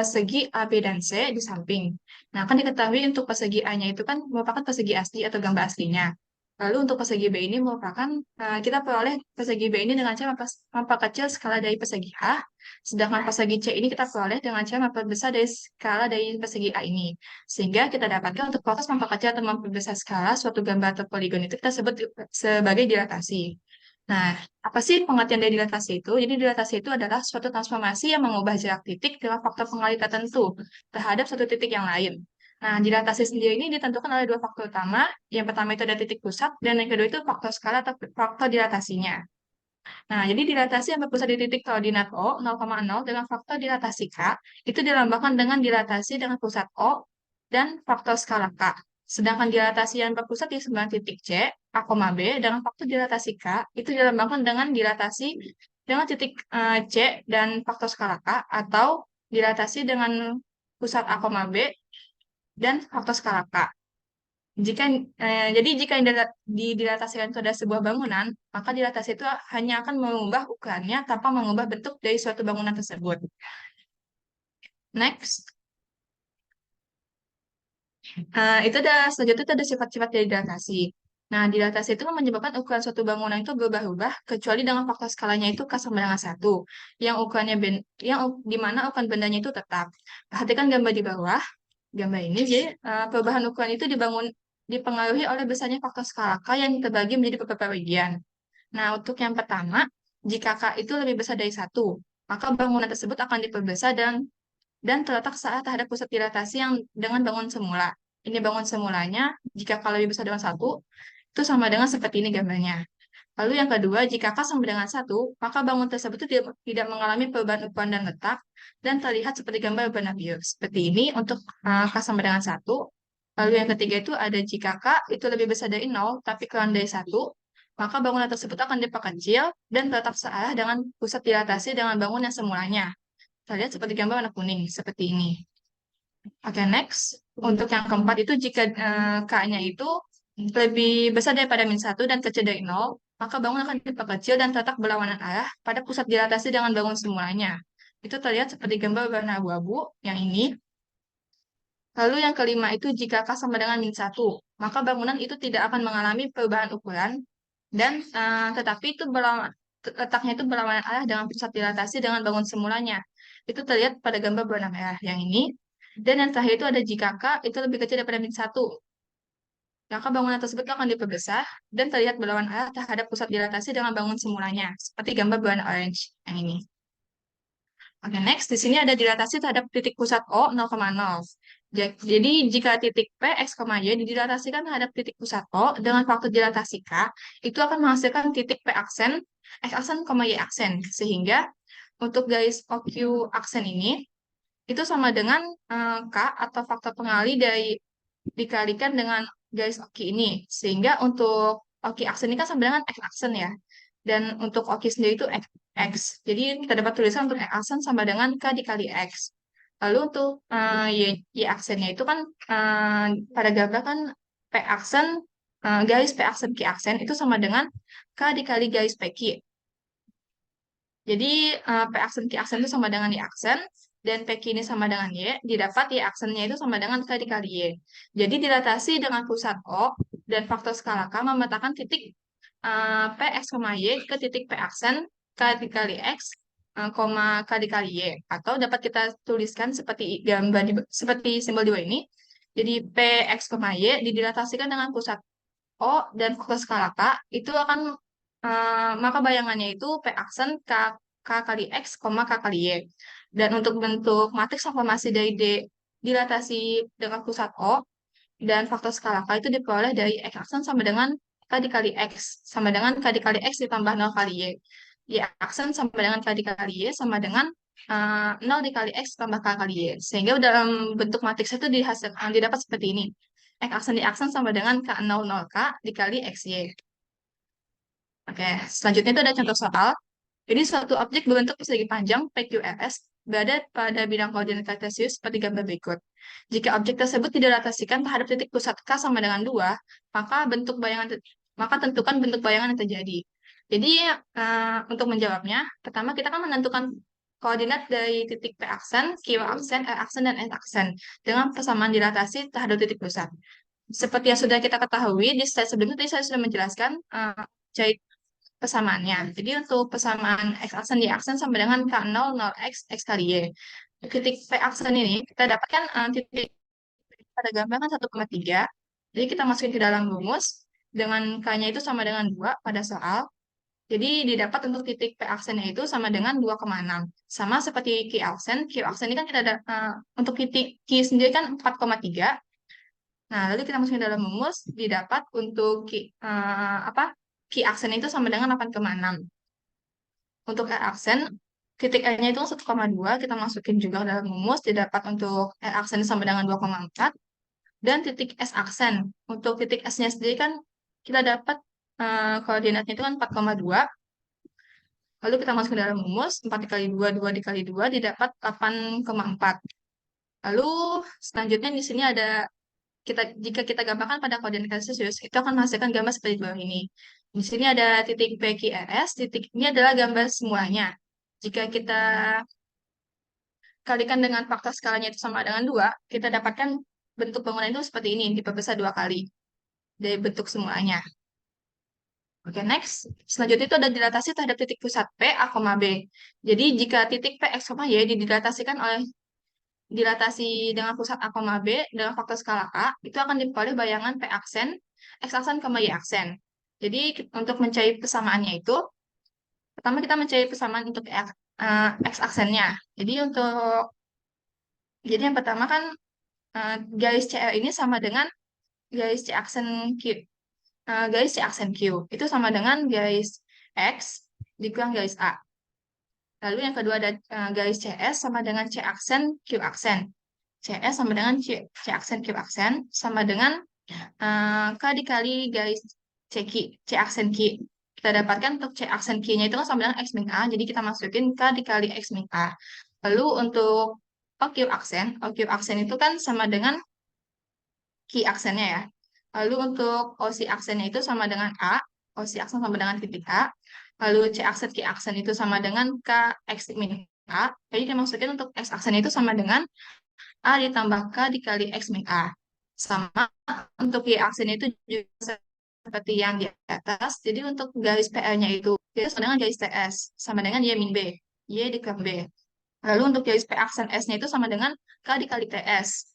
segi A, B, dan C di samping. Nah, kan diketahui untuk persegi A-nya itu kan merupakan persegi asli atau gambar aslinya. Lalu untuk persegi B ini merupakan kita peroleh persegi B ini dengan cara memperkecil skala dari persegi A, sedangkan persegi C ini kita peroleh dengan cara memperbesar dari skala dari persegi A ini. Sehingga kita dapatkan untuk proses memperkecil atau memperbesar skala suatu gambar atau poligon itu kita sebut sebagai dilatasi. Nah, apa sih pengertian dari dilatasi itu? Jadi dilatasi itu adalah suatu transformasi yang mengubah jarak titik dengan faktor pengalih tertentu terhadap satu titik yang lain. Nah, dilatasi sendiri ini ditentukan oleh dua faktor utama. Yang pertama itu ada titik pusat, dan yang kedua itu faktor skala atau faktor dilatasinya. Nah, jadi dilatasi yang berpusat di titik koordinat O 0,0 dengan faktor dilatasi K itu dilambangkan dengan dilatasi dengan pusat O dan faktor skala K. Sedangkan dilatasi yang berpusat di sebelah titik C, A, B dengan faktor dilatasi K itu dilambangkan dengan dilatasi dengan titik C dan faktor skala K atau dilatasi dengan pusat A, B dan faktor skala K. Jadi jika yang didilatasikan itu adalah sebuah bangunan, maka dilatasi itu hanya akan mengubah ukurannya tanpa mengubah bentuk dari suatu bangunan tersebut. Next. Itu ada selanjutnya itu ada sifat-sifat dari dilatasi. Nah, dilatasi itu menyebabkan ukuran suatu bangunan itu berubah-ubah kecuali dengan faktor skalanya itu K sama dengan 1, yang ukurannya di mana ukuran bendanya itu tetap. Perhatikan gambar di bawah. Gambar ini, jadi perubahan ukuran itu dipengaruhi oleh besarnya faktor skala K yang terbagi menjadi beberapa bagian. Nah, untuk yang pertama, jika K itu lebih besar dari 1, maka bangunan tersebut akan diperbesar dan terletak searah terhadap pusat dilatasi yang dengan bangun semula. Ini bangun semulanya, jika K lebih besar dengan 1, itu sama dengan seperti ini gambarnya. Lalu yang kedua, jika K sama dengan 1, maka bangun tersebut itu tidak mengalami perubahan ukuran dan letak, dan terlihat seperti gambar berwarna biru. Seperti ini untuk K sama dengan 1. Lalu yang ketiga itu ada jika K itu lebih besar dari 0, tapi kurang dari 1, maka bangunan tersebut akan diperkecil dan tetap searah dengan pusat dilatasi dengan bangun yang semulanya. Kita lihat seperti gambar warna kuning, seperti ini. Oke, next. Untuk yang keempat itu jika K-nya itu lebih besar daripada -1 dan kecil dari 0, maka bangun akan diperkecil dan tetap berlawanan arah pada pusat dilatasi dengan bangun semulanya. Itu terlihat seperti gambar warna abu-abu yang ini. Lalu yang kelima itu jika K sama dengan -1, maka bangunan itu tidak akan mengalami perubahan ukuran dan tetapi itu letaknya itu berlawanan arah dengan pusat dilatasi dengan bangun semulanya. Itu terlihat pada gambar berwarna merah yang ini. Dan yang terakhir itu ada jika K itu lebih kecil daripada -1, maka bangunan tersebut akan diperbesar dan terlihat berlawanan arah terhadap pusat dilatasi dengan bangun semulanya, seperti gambar berwarna orange yang ini. Oke, next. Di sini ada dilatasi terhadap titik pusat O 0,0. Jadi, jika titik P, X, Y didilatasikan terhadap titik pusat O dengan faktor dilatasi K, itu akan menghasilkan titik P aksen, X aksen, Y aksen. Sehingga, untuk garis OQ aksen ini, itu sama dengan K atau faktor pengalih dikalikan dengan garis OQ ini. Sehingga untuk OQ aksen ini kan sama dengan X aksen ya. Dan untuk OQ sendiri itu X. Jadi kita dapat tulisan untuk X aksen sama dengan K dikali X. Lalu untuk Y aksennya itu kan pada gambar kan P aksen, garis P aksen Q aksen itu sama dengan K dikali garis PQ. Jadi P aksen Q aksen itu sama dengan Y aksen, dan PQ ini sama dengan Y, didapat Y aksennya itu sama dengan K dikali Y. Jadi dilatasi dengan pusat O dan faktor skala K memetakan titik P, X, Y ke titik P aksen K dikali X, K dikali Y. Atau dapat kita tuliskan seperti gambar seperti simbol di bawah ini. Jadi P, X, Y didilatasikan dengan pusat O dan faktor skala K, itu akan maka bayangannya itu P aksen K kali X, K kali Y. Dan untuk bentuk matriks transformasi dari dilatasi dengan pusat O dan faktor skala K itu diperoleh dari X aksen sama dengan K dikali X, sama dengan K dikali X ditambah 0 kali Y. Y aksen sama dengan K dikali Y sama dengan 0 dikali X tambah K kali Y. Sehingga dalam bentuk matriks itu didapat seperti ini. X aksen di aksen sama dengan K00K dikali XY. Oke, selanjutnya itu ada contoh soal. Jadi suatu objek berbentuk persegi panjang PQRS berada pada bidang koordinat kartesius seperti gambar berikut. Jika objek tersebut direlatasikan terhadap titik pusat K sama dengan 2, maka tentukan bentuk bayangan yang terjadi. Jadi untuk menjawabnya, pertama kita kan menentukan koordinat dari titik P aksen, Q aksen, R aksen, dan S aksen dengan persamaan dilatasi terhadap titik pusat. Seperti yang sudah kita ketahui di slide sebelumnya, tadi saya sudah menjelaskan cari persamaannya. Jadi untuk persamaan X aksen Y aksen sama dengan K0, 0X, X kali Y. Titik P aksen ini kita dapatkan titik pada gambar kan 1,3. Jadi kita masukin ke dalam rumus dengan K-nya itu sama dengan 2 pada soal. Jadi didapat untuk titik P aksennya itu sama dengan 2,6. Sama seperti Q aksen ini kan kita ada untuk titik Q sendiri kan 4,3. Nah, lalu kita masukin dalam rumus didapat untuk Q aksen itu sama dengan 8,6. Untuk R aksen, titik R-nya itu 1,2, kita masukin juga dalam rumus, didapat untuk R aksen sama dengan 2,4. Dan titik S aksen, untuk titik S-nya sendiri kan kita dapat koordinatnya itu kan 4,2. Lalu kita masukin dalam rumus, 4 dikali 2, 2 dikali 2, didapat 8,4. Lalu selanjutnya di sini ada jika kita gambarkan pada koordinat kartesius, itu akan menghasilkan gambar seperti di bawah ini. Di sini ada titik PQRS, titik ini adalah gambar semuanya. Jika kita kalikan dengan faktor skalanya itu sama dengan 2, kita dapatkan bentuk bangunan itu seperti ini, diperbesar 2 kali dari bentuk semuanya. Oke, next. Selanjutnya itu ada dilatasi terhadap titik pusat P, A, B. Jadi jika titik P, X, Y didilatasikan oleh dilatasi dengan pusat A, B dengan faktor skala K, itu akan diperoleh bayangan P aksen, X aksen, Y aksen. Jadi untuk mencari persamaannya itu, pertama kita mencari persamaan untuk X aksennya. Jadi yang pertama kan garis CR ini sama dengan garis C aksen Q. Garis C aksen Q itu sama dengan garis X dikurang garis A. Lalu yang kedua ada garis CS sama dengan C aksen Q aksen. CS sama dengan C aksen Q aksen sama dengan K dikali garis C aksen Q. Kita dapatkan untuk C aksen Q-nya itu kan sama dengan X min A, jadi kita masukin K dikali X min A. Lalu untuk OQ aksen itu kan sama dengan Q aksennya ya. Lalu untuk OC aksennya itu sama dengan A, OC aksen sama dengan titik A. Lalu C aksen Q aksen itu sama dengan K X min A. Jadi kita masukin untuk X aksen itu sama dengan A ditambah K dikali X min A. Sama untuk Y aksen itu juga seperti yang di atas. Jadi untuk garis PR-nya itu sama dengan garis TS, sama dengan Y min B. Y dikali B. Lalu untuk garis P aksen S-nya itu sama dengan K dikali TS.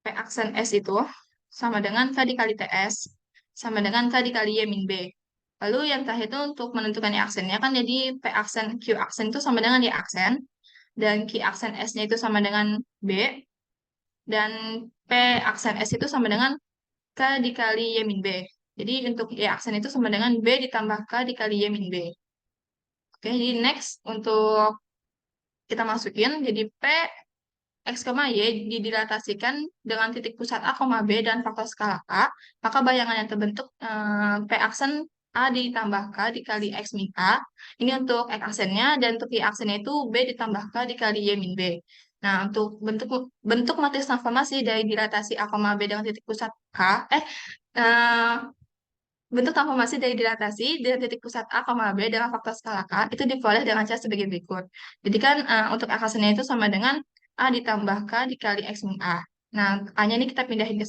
P aksen S itu sama dengan K dikali TS, sama dengan K dikali Y min B. Lalu yang terakhir itu untuk menentukan Y aksennya kan jadi P aksen Q aksen itu sama dengan Y aksen, dan Q aksen S-nya itu sama dengan B, dan P aksen S itu sama dengan K dikali Y min B. Jadi untuk Y aksen itu sama dengan B ditambah K dikali Y min B. Oke, jadi next untuk kita masukin, jadi P X, Y didilatasikan dengan titik pusat A, B dan faktor skala A, maka bayangan yang terbentuk P aksen A ditambah K dikali X min A. Ini untuk X aksennya, dan untuk Y aksennya itu B ditambah K dikali Y min B. Nah, untuk bentuk matriks transformasi dari dilatasi A, B dengan titik pusat K, bentuk transformasi dari dilatasi dari titik pusat A, B dengan faktor skala K itu diperoleh dengan cara sebagai berikut. Jadi kan untuk X aksennya itu sama dengan A ditambah K dikali X min A. Nah, A-nya ini kita pindahin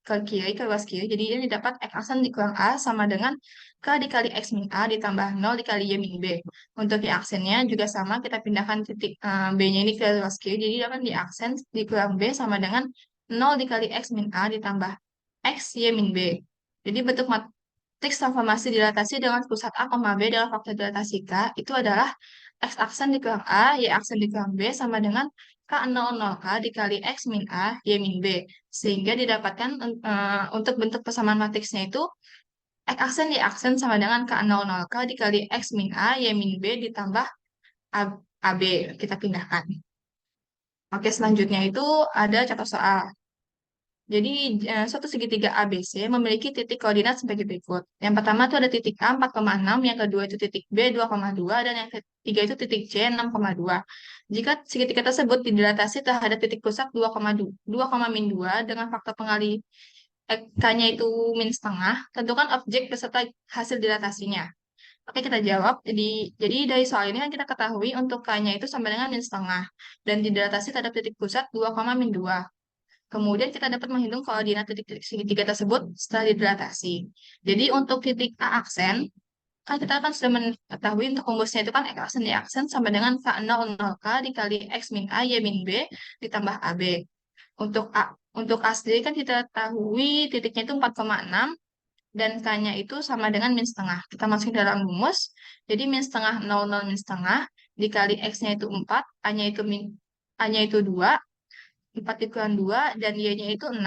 ke kiri, ke luas kiri. Jadi ini dapat X aksen dikurang A sama dengan K dikali X min A ditambah 0 dikali Y min B. Untuk Y aksennya juga sama, kita pindahkan titik B-nya ini ke luas kiri. Jadi dapat Y aksen dikurang B sama dengan 0 dikali X min A ditambah X Y min B. Jadi bentuk matriks transformasi dilatasi dengan pusat A, B dengan faktor dilatasi K itu adalah X aksen dikurang A, Y aksen dikurang B sama dengan K00K dikali X min A, Y min B. Sehingga didapatkan untuk bentuk persamaan matriksnya itu X aksen, Y aksen sama dengan K00K dikali X min A, Y min B ditambah AB. Kita pindahkan. Oke, selanjutnya itu ada contoh soal. Jadi suatu segitiga ABC memiliki titik koordinat sebagai berikut. Yang pertama itu ada titik A 4,6, yang kedua itu titik B 2,2, dan yang ketiga itu titik C 6,2. Jika segitiga tersebut didilatasi terhadap titik pusat 2,2 dengan faktor pengali K-nya itu min setengah, tentukan objek beserta hasil dilatasinya. Oke, kita jawab. Jadi dari soal ini kan kita ketahui untuk K-nya itu sama dengan min setengah, dan didilatasi terhadap titik pusat 2,2. Kemudian kita dapat menghitung koordinat titik segitiga tersebut setelah didilatasi. Jadi untuk titik A aksen, kan kita kan sudah mengetahui untuk rumusnya itu kan X aksen Y aksen sama dengan K0 0K dikali X min A Y min B ditambah AB. Untuk A sendiri kan kita ketahui titiknya itu 4,6 dan K-nya itu sama dengan min setengah. Kita masukin dalam rumus. Jadi min setengah 0 min setengah dikali X-nya itu 4, A-nya itu 2, 4 dikurang 2, dan Y-nya itu 6,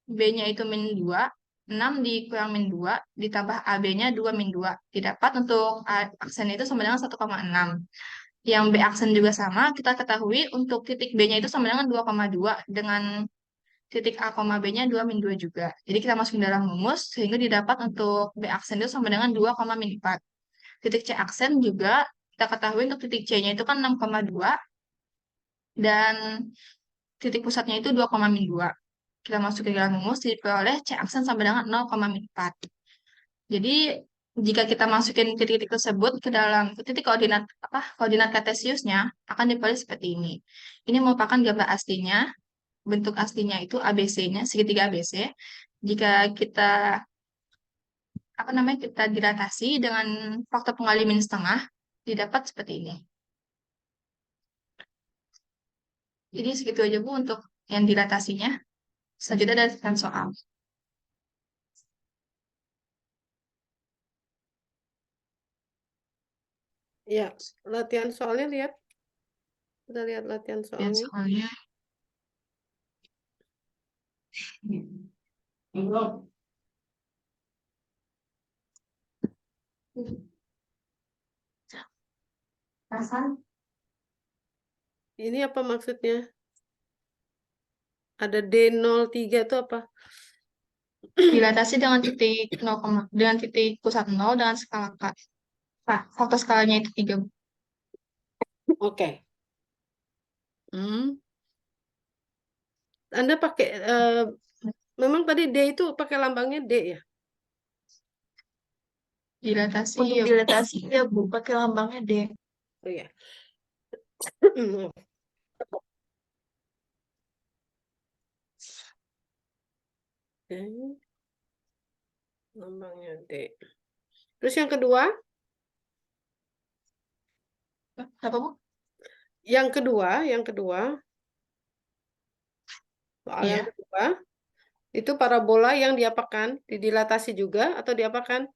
B-nya itu min 2, 6 dikurang min 2, ditambah AB-nya 2 min 2. Didapat untuk A aksen itu sama dengan 1,6. Yang B aksen juga sama, kita ketahui untuk titik B-nya itu sama dengan 2,2, dengan titik A, B-nya 2 min 2 juga. Jadi kita masukin dalam rumus, sehingga didapat untuk B aksen itu sama dengan 2, min 4. Titik C aksen juga, kita ketahui untuk titik C-nya itu kan 6,2, dan titik pusatnya itu 2, min 2. Kita masuk ke dalam rumus, diperoleh C aksen sama dengan 0, min 4. Jadi, jika kita masukin titik-titik tersebut ke dalam titik koordinat kartesiusnya, akan diperoleh seperti ini. Ini merupakan gambar aslinya, bentuk aslinya itu ABC-nya, segitiga ABC. Jika kita kita dilatasi dengan faktor pengali min setengah, didapat seperti ini. Jadi segitu aja Bu untuk yang dilatasinya. Selanjutnya ada soal. Ya, latihan soalnya lihat. Kita lihat latihan Dan soalnya. soalnya Ini apa maksudnya? Ada D03 itu apa? dilatasi dengan titik 0, dengan titik pusat 0 dengan skala K. Nah, faktor skalanya itu 3. Oke. Anda pakai, memang tadi D itu pakai lambangnya D ya? Dilatasi Untuk ya. dilatasi ya Bu, pakai lambangnya D. Oh ya. Oke. Lambangnya D. Terus yang kedua? Apa Bu? Yang kedua. Soal Iya. yang kedua, itu parabola yang diapakan? Didilatasi juga atau diapakan?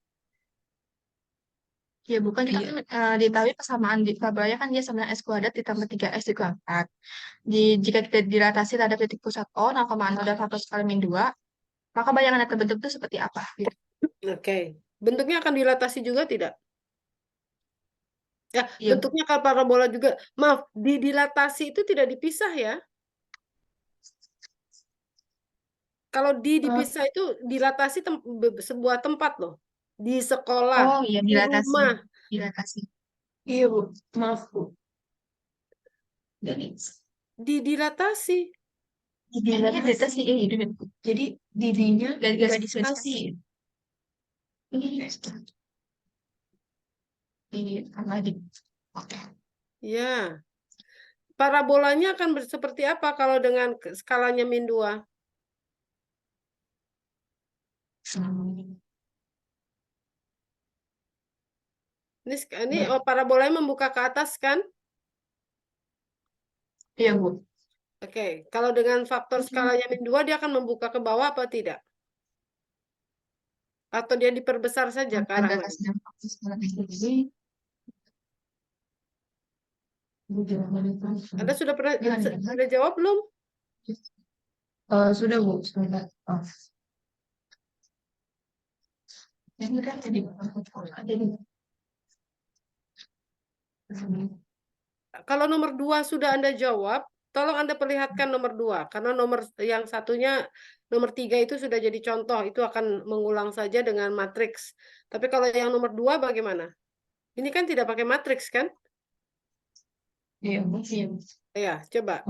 Ya bukan, kita kan diketahui persamaan di parabolanya kan dia sama dengan S kuadrat ditambah 3S dikurangi 4. Jika kita dilatasi terhadap titik pusat O, 0,0 dan faktor skala min 2, maka bayangan yang terbentuk itu seperti apa? Oke. Bentuknya akan dilatasi juga tidak? Ya, Iya, Bu. bentuknya kalau parabola juga. Maaf, didilatasi itu tidak dipisah ya. Kalau dipisah itu dilatasi sebuah tempat loh. Di sekolah, Oh iya, di dilatasi. rumah. Dilatasi. Iya Bu, maaf Bu. Didilatasi. Dilatasi ya, jadi didinya Dan nggak garis dispasi. Oke. Ya. Parabolanya akan seperti apa kalau dengan skalanya min 2? Ini parabolanya membuka ke atas kan? Iya, Bu. Oke, kalau dengan faktor skalanya min 2 dia akan membuka ke bawah apa tidak? Atau dia diperbesar saja ke arah mana? Anda sudah pernah sudah jawab belum? Sudah, Bu. Sudah. Ini kan jadi Kalau nomor 2 sudah Anda jawab, tolong Anda perlihatkan nomor 2. Karena nomor yang satunya Nomor 3 itu sudah jadi contoh, itu akan mengulang saja dengan matriks. Tapi kalau yang nomor 2 bagaimana? Ini kan tidak pakai matriks kan? Iya, Bu. Iya. Ya, coba.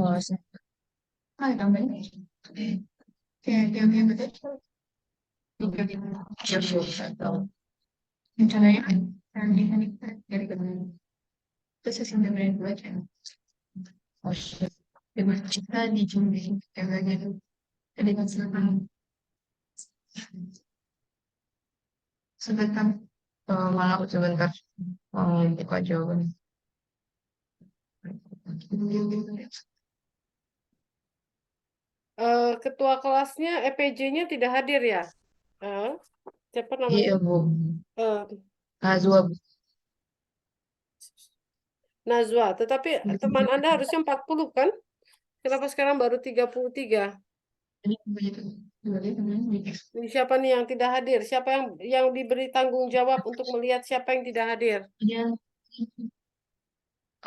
Oh, maaf sebentar. Buka jawaban. Ketua kelasnya EPJ-nya tidak hadir ya? Siapa namanya? Iya, Bu. Eh, Nazwa, Bu. Nazwa. Tetapi teman Anda harusnya 40 kan? Kenapa sekarang baru 33? Ini siapa nih yang tidak hadir? Siapa yang diberi tanggung jawab untuk melihat siapa yang tidak hadir?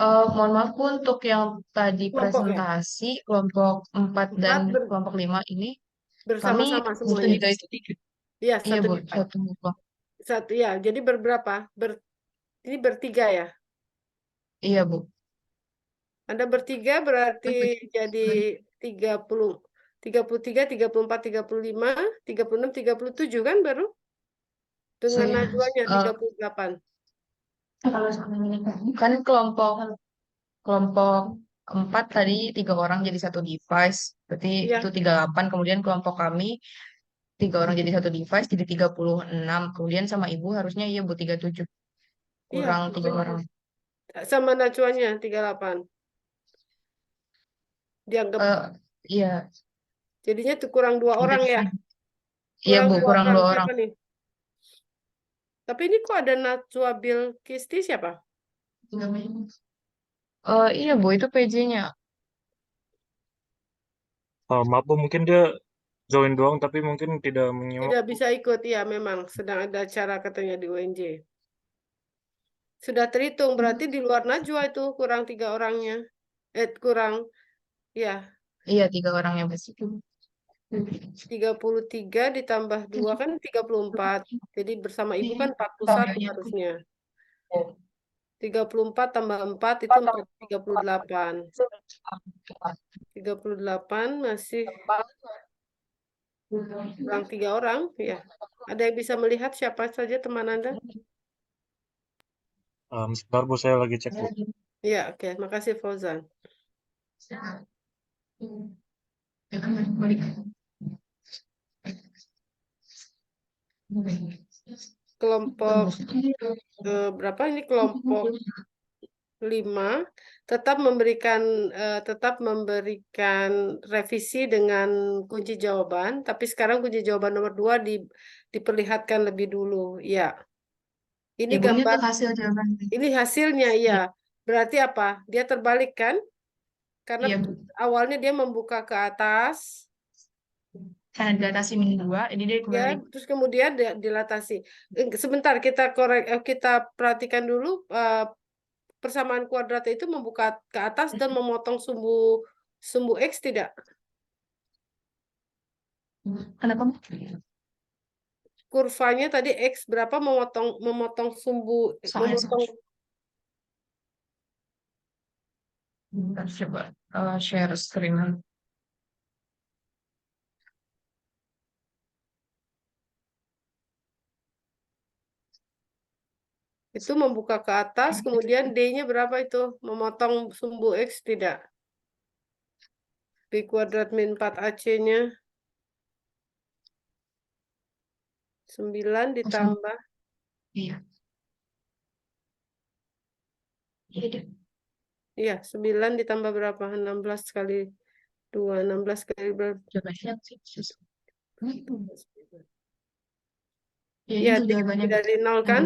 Mohon maaf Bu, untuk yang tadi Kelompok ya? presentasi kelompok 4 dan 4 kelompok 5 ini kami bersama-sama butuh semuanya. juga itu tiga. Iya, Iya satu Bu, di satu buku. satu ya. Jadi berberapa? Ini bertiga ya. Iya Bu. Anda bertiga berarti jadi 30, 33, 34, 35, 36, 37 kan baru? Dengan Saya Najwanya eh, 38. kan kelompok 4 tadi 3 orang jadi satu device, berarti Iya, itu 38. Kemudian kelompok kami 3 orang jadi satu device jadi 36. Kemudian sama Ibu harusnya iya Bu 37. iya. Kurang 3 orang. Sama Najwanya 38. Dianggap Iya, jadinya tuh kurang 2 orang ya. iya Kurang Bu, 2 kurang orang 2 orang. siapa nih? Tapi ini kok ada Najwa Bilkisti siapa? Iya Bu, itu PJ-nya. Maaf Bu, mungkin dia join doang tapi mungkin tidak menyimak. Tidak bisa ikut ya, memang sedang ada acara katanya di UNJ. Sudah terhitung berarti di luar Najwa itu kurang 3 orangnya. Kurang ya Iya, 3 orang yang basic. 33 ditambah 2 kan 34. Jadi bersama Ibu kan 41 harusnya. 34 tambah 4 itu 38. 38 masih kurang 3 orang ya. Ada yang bisa melihat siapa saja teman Anda? Sebentar Bu, saya lagi cek Bu. Ya, oke. Makasih Fauzan. Kelompok berapa ini kelompok 5 tetap memberikan revisi dengan kunci jawaban, tapi sekarang kunci jawaban nomor 2 diperlihatkan lebih dulu. Ya. Ini Ibunya gambar, tuh hasil jawaban. ini hasilnya ya. Berarti apa? Dia terbalik kan? Karena Iya, Bu. awalnya dia membuka ke atas, Karena dilatasi min 2, ini dia ya, kembali. terus kemudian dilatasi. Sebentar kita perhatikan dulu persamaan kuadrat itu membuka ke atas dan memotong sumbu X tidak? Kenapa? Kurvanya tadi X berapa memotong sumbu Soalnya memotong bentar, coba share screen. itu membuka ke atas, kemudian D-nya berapa itu? Memotong sumbu X tidak? B kuadrat min 4AC-nya 9 ditambah Iya. iya 9 ditambah berapa? 16 kali 2, 16 kali berapa? Coba lihat sih. Iya, itu jawabannya. dari 0 kan?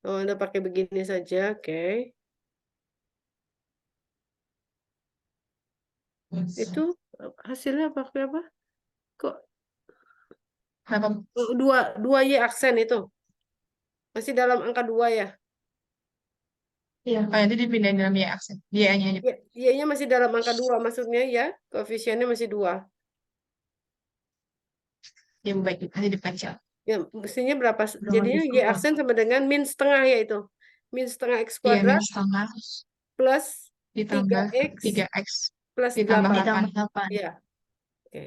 Oh, Anda pakai begini saja, oke. Itu hasilnya apa? Kok Kenapa? 2Y aksen itu? Masih dalam angka 2 ya? Iya. Oh, nanti dipindahin dalam Y aksen. Y-nya aja. Ya, Y-nya masih dalam angka 2 maksudnya ya. Koefisiennya masih 2. Ya, baik. Nanti dipencil. Ya, mestinya berapa? Udah Jadinya ngerti Y semua. aksen sama dengan min setengah yaitu. Min setengah X Iya, min kuadrat setengah plus ditambah 3X 3X plus ditambah 8. Ditambah 8. Ya, oke.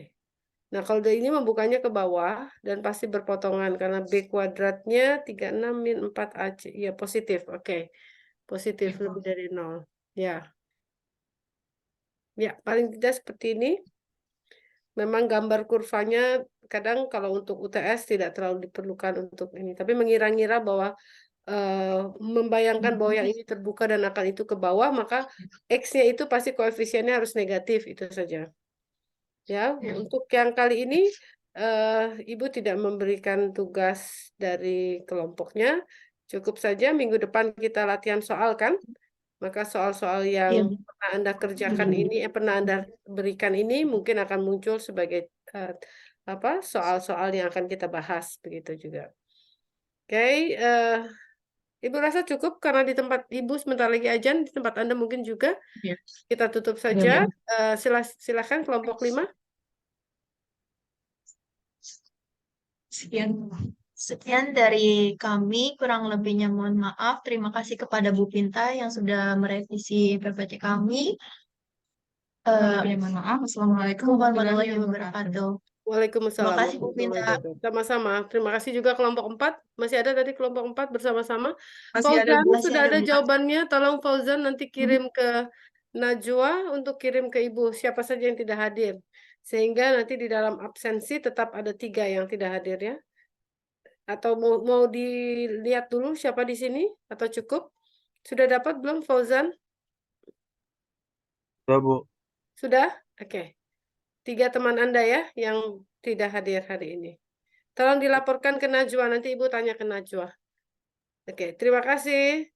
Nah, kalau dari ini membukanya ke bawah dan pasti berpotongan karena B kuadratnya 36 min 4AC. Ya, positif. Oke. Positif lebih dari 0. Ya. Ya, paling tidak seperti ini. Memang gambar kurvanya kadang kalau untuk UTS tidak terlalu diperlukan untuk ini. Tapi mengira-ngira bahwa membayangkan bahwa yang ini terbuka dan akan itu ke bawah, maka X-nya itu pasti koefisiennya harus negatif, itu saja. Ya, untuk yang kali ini Ibu tidak memberikan tugas dari kelompoknya. Cukup saja minggu depan kita latihan soal kan? Maka soal-soal yang pernah Anda kerjakan ini, pernah Anda berikan ini mungkin akan muncul sebagai soal-soal yang akan kita bahas begitu juga. Oke, Ibu rasa cukup karena di tempat Ibu sebentar lagi ajan, di tempat Anda mungkin juga. Iya. Kita tutup Iya, saja. Bu. Silakan kelompok 5. Sekian. Sekian dari kami, kurang lebihnya mohon maaf. Terima kasih kepada Bu Pinta yang sudah merevisi PPT kami. Ya, mohon maaf. Assalamualaikum Warahmatullahi wabarakatuh. Waalaikumsalam. Terima kasih, Bu warahmatullahi Pinta. wabarakatuh. Sama-sama. Terima kasih juga kelompok 4. Masih ada tadi kelompok 4 bersama-sama. Masih ada, Fauzan, Bu. Masih sudah ada, ada Bu. jawabannya. Tolong Fauzan nanti kirim ke Najwa untuk kirim ke Ibu. Siapa saja yang tidak hadir. Sehingga nanti di dalam absensi tetap ada 3 yang tidak hadir ya. Atau mau dilihat dulu siapa di sini? Atau cukup? Sudah dapat belum Fauzan? Udah, Bu. Sudah? Oke. 3 teman Anda ya yang tidak hadir hari ini. Tolong dilaporkan ke Najwa, nanti Ibu tanya ke Najwa. Oke, terima kasih.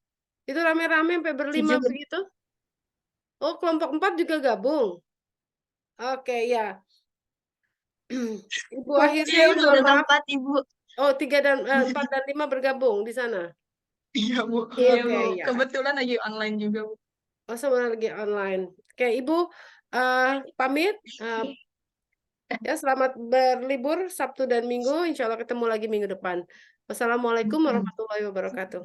Itu rame-rame sampai berlima Tujuh. begitu? Oh, kelompok 4 juga gabung? Oke, ya. Ibu akhirnya Iya, udah mohon ada maaf. 4, Ibu. Oh, 4 dan 5 bergabung di sana? Iya, Bu. Iya, Oke, Bu. ya. Kebetulan lagi online juga, Bu. Oh, semua lagi online. Oke, Ibu pamit. Ya, selamat berlibur Sabtu dan Minggu. Insya Allah ketemu lagi minggu depan. Wassalamualaikum warahmatullahi wabarakatuh.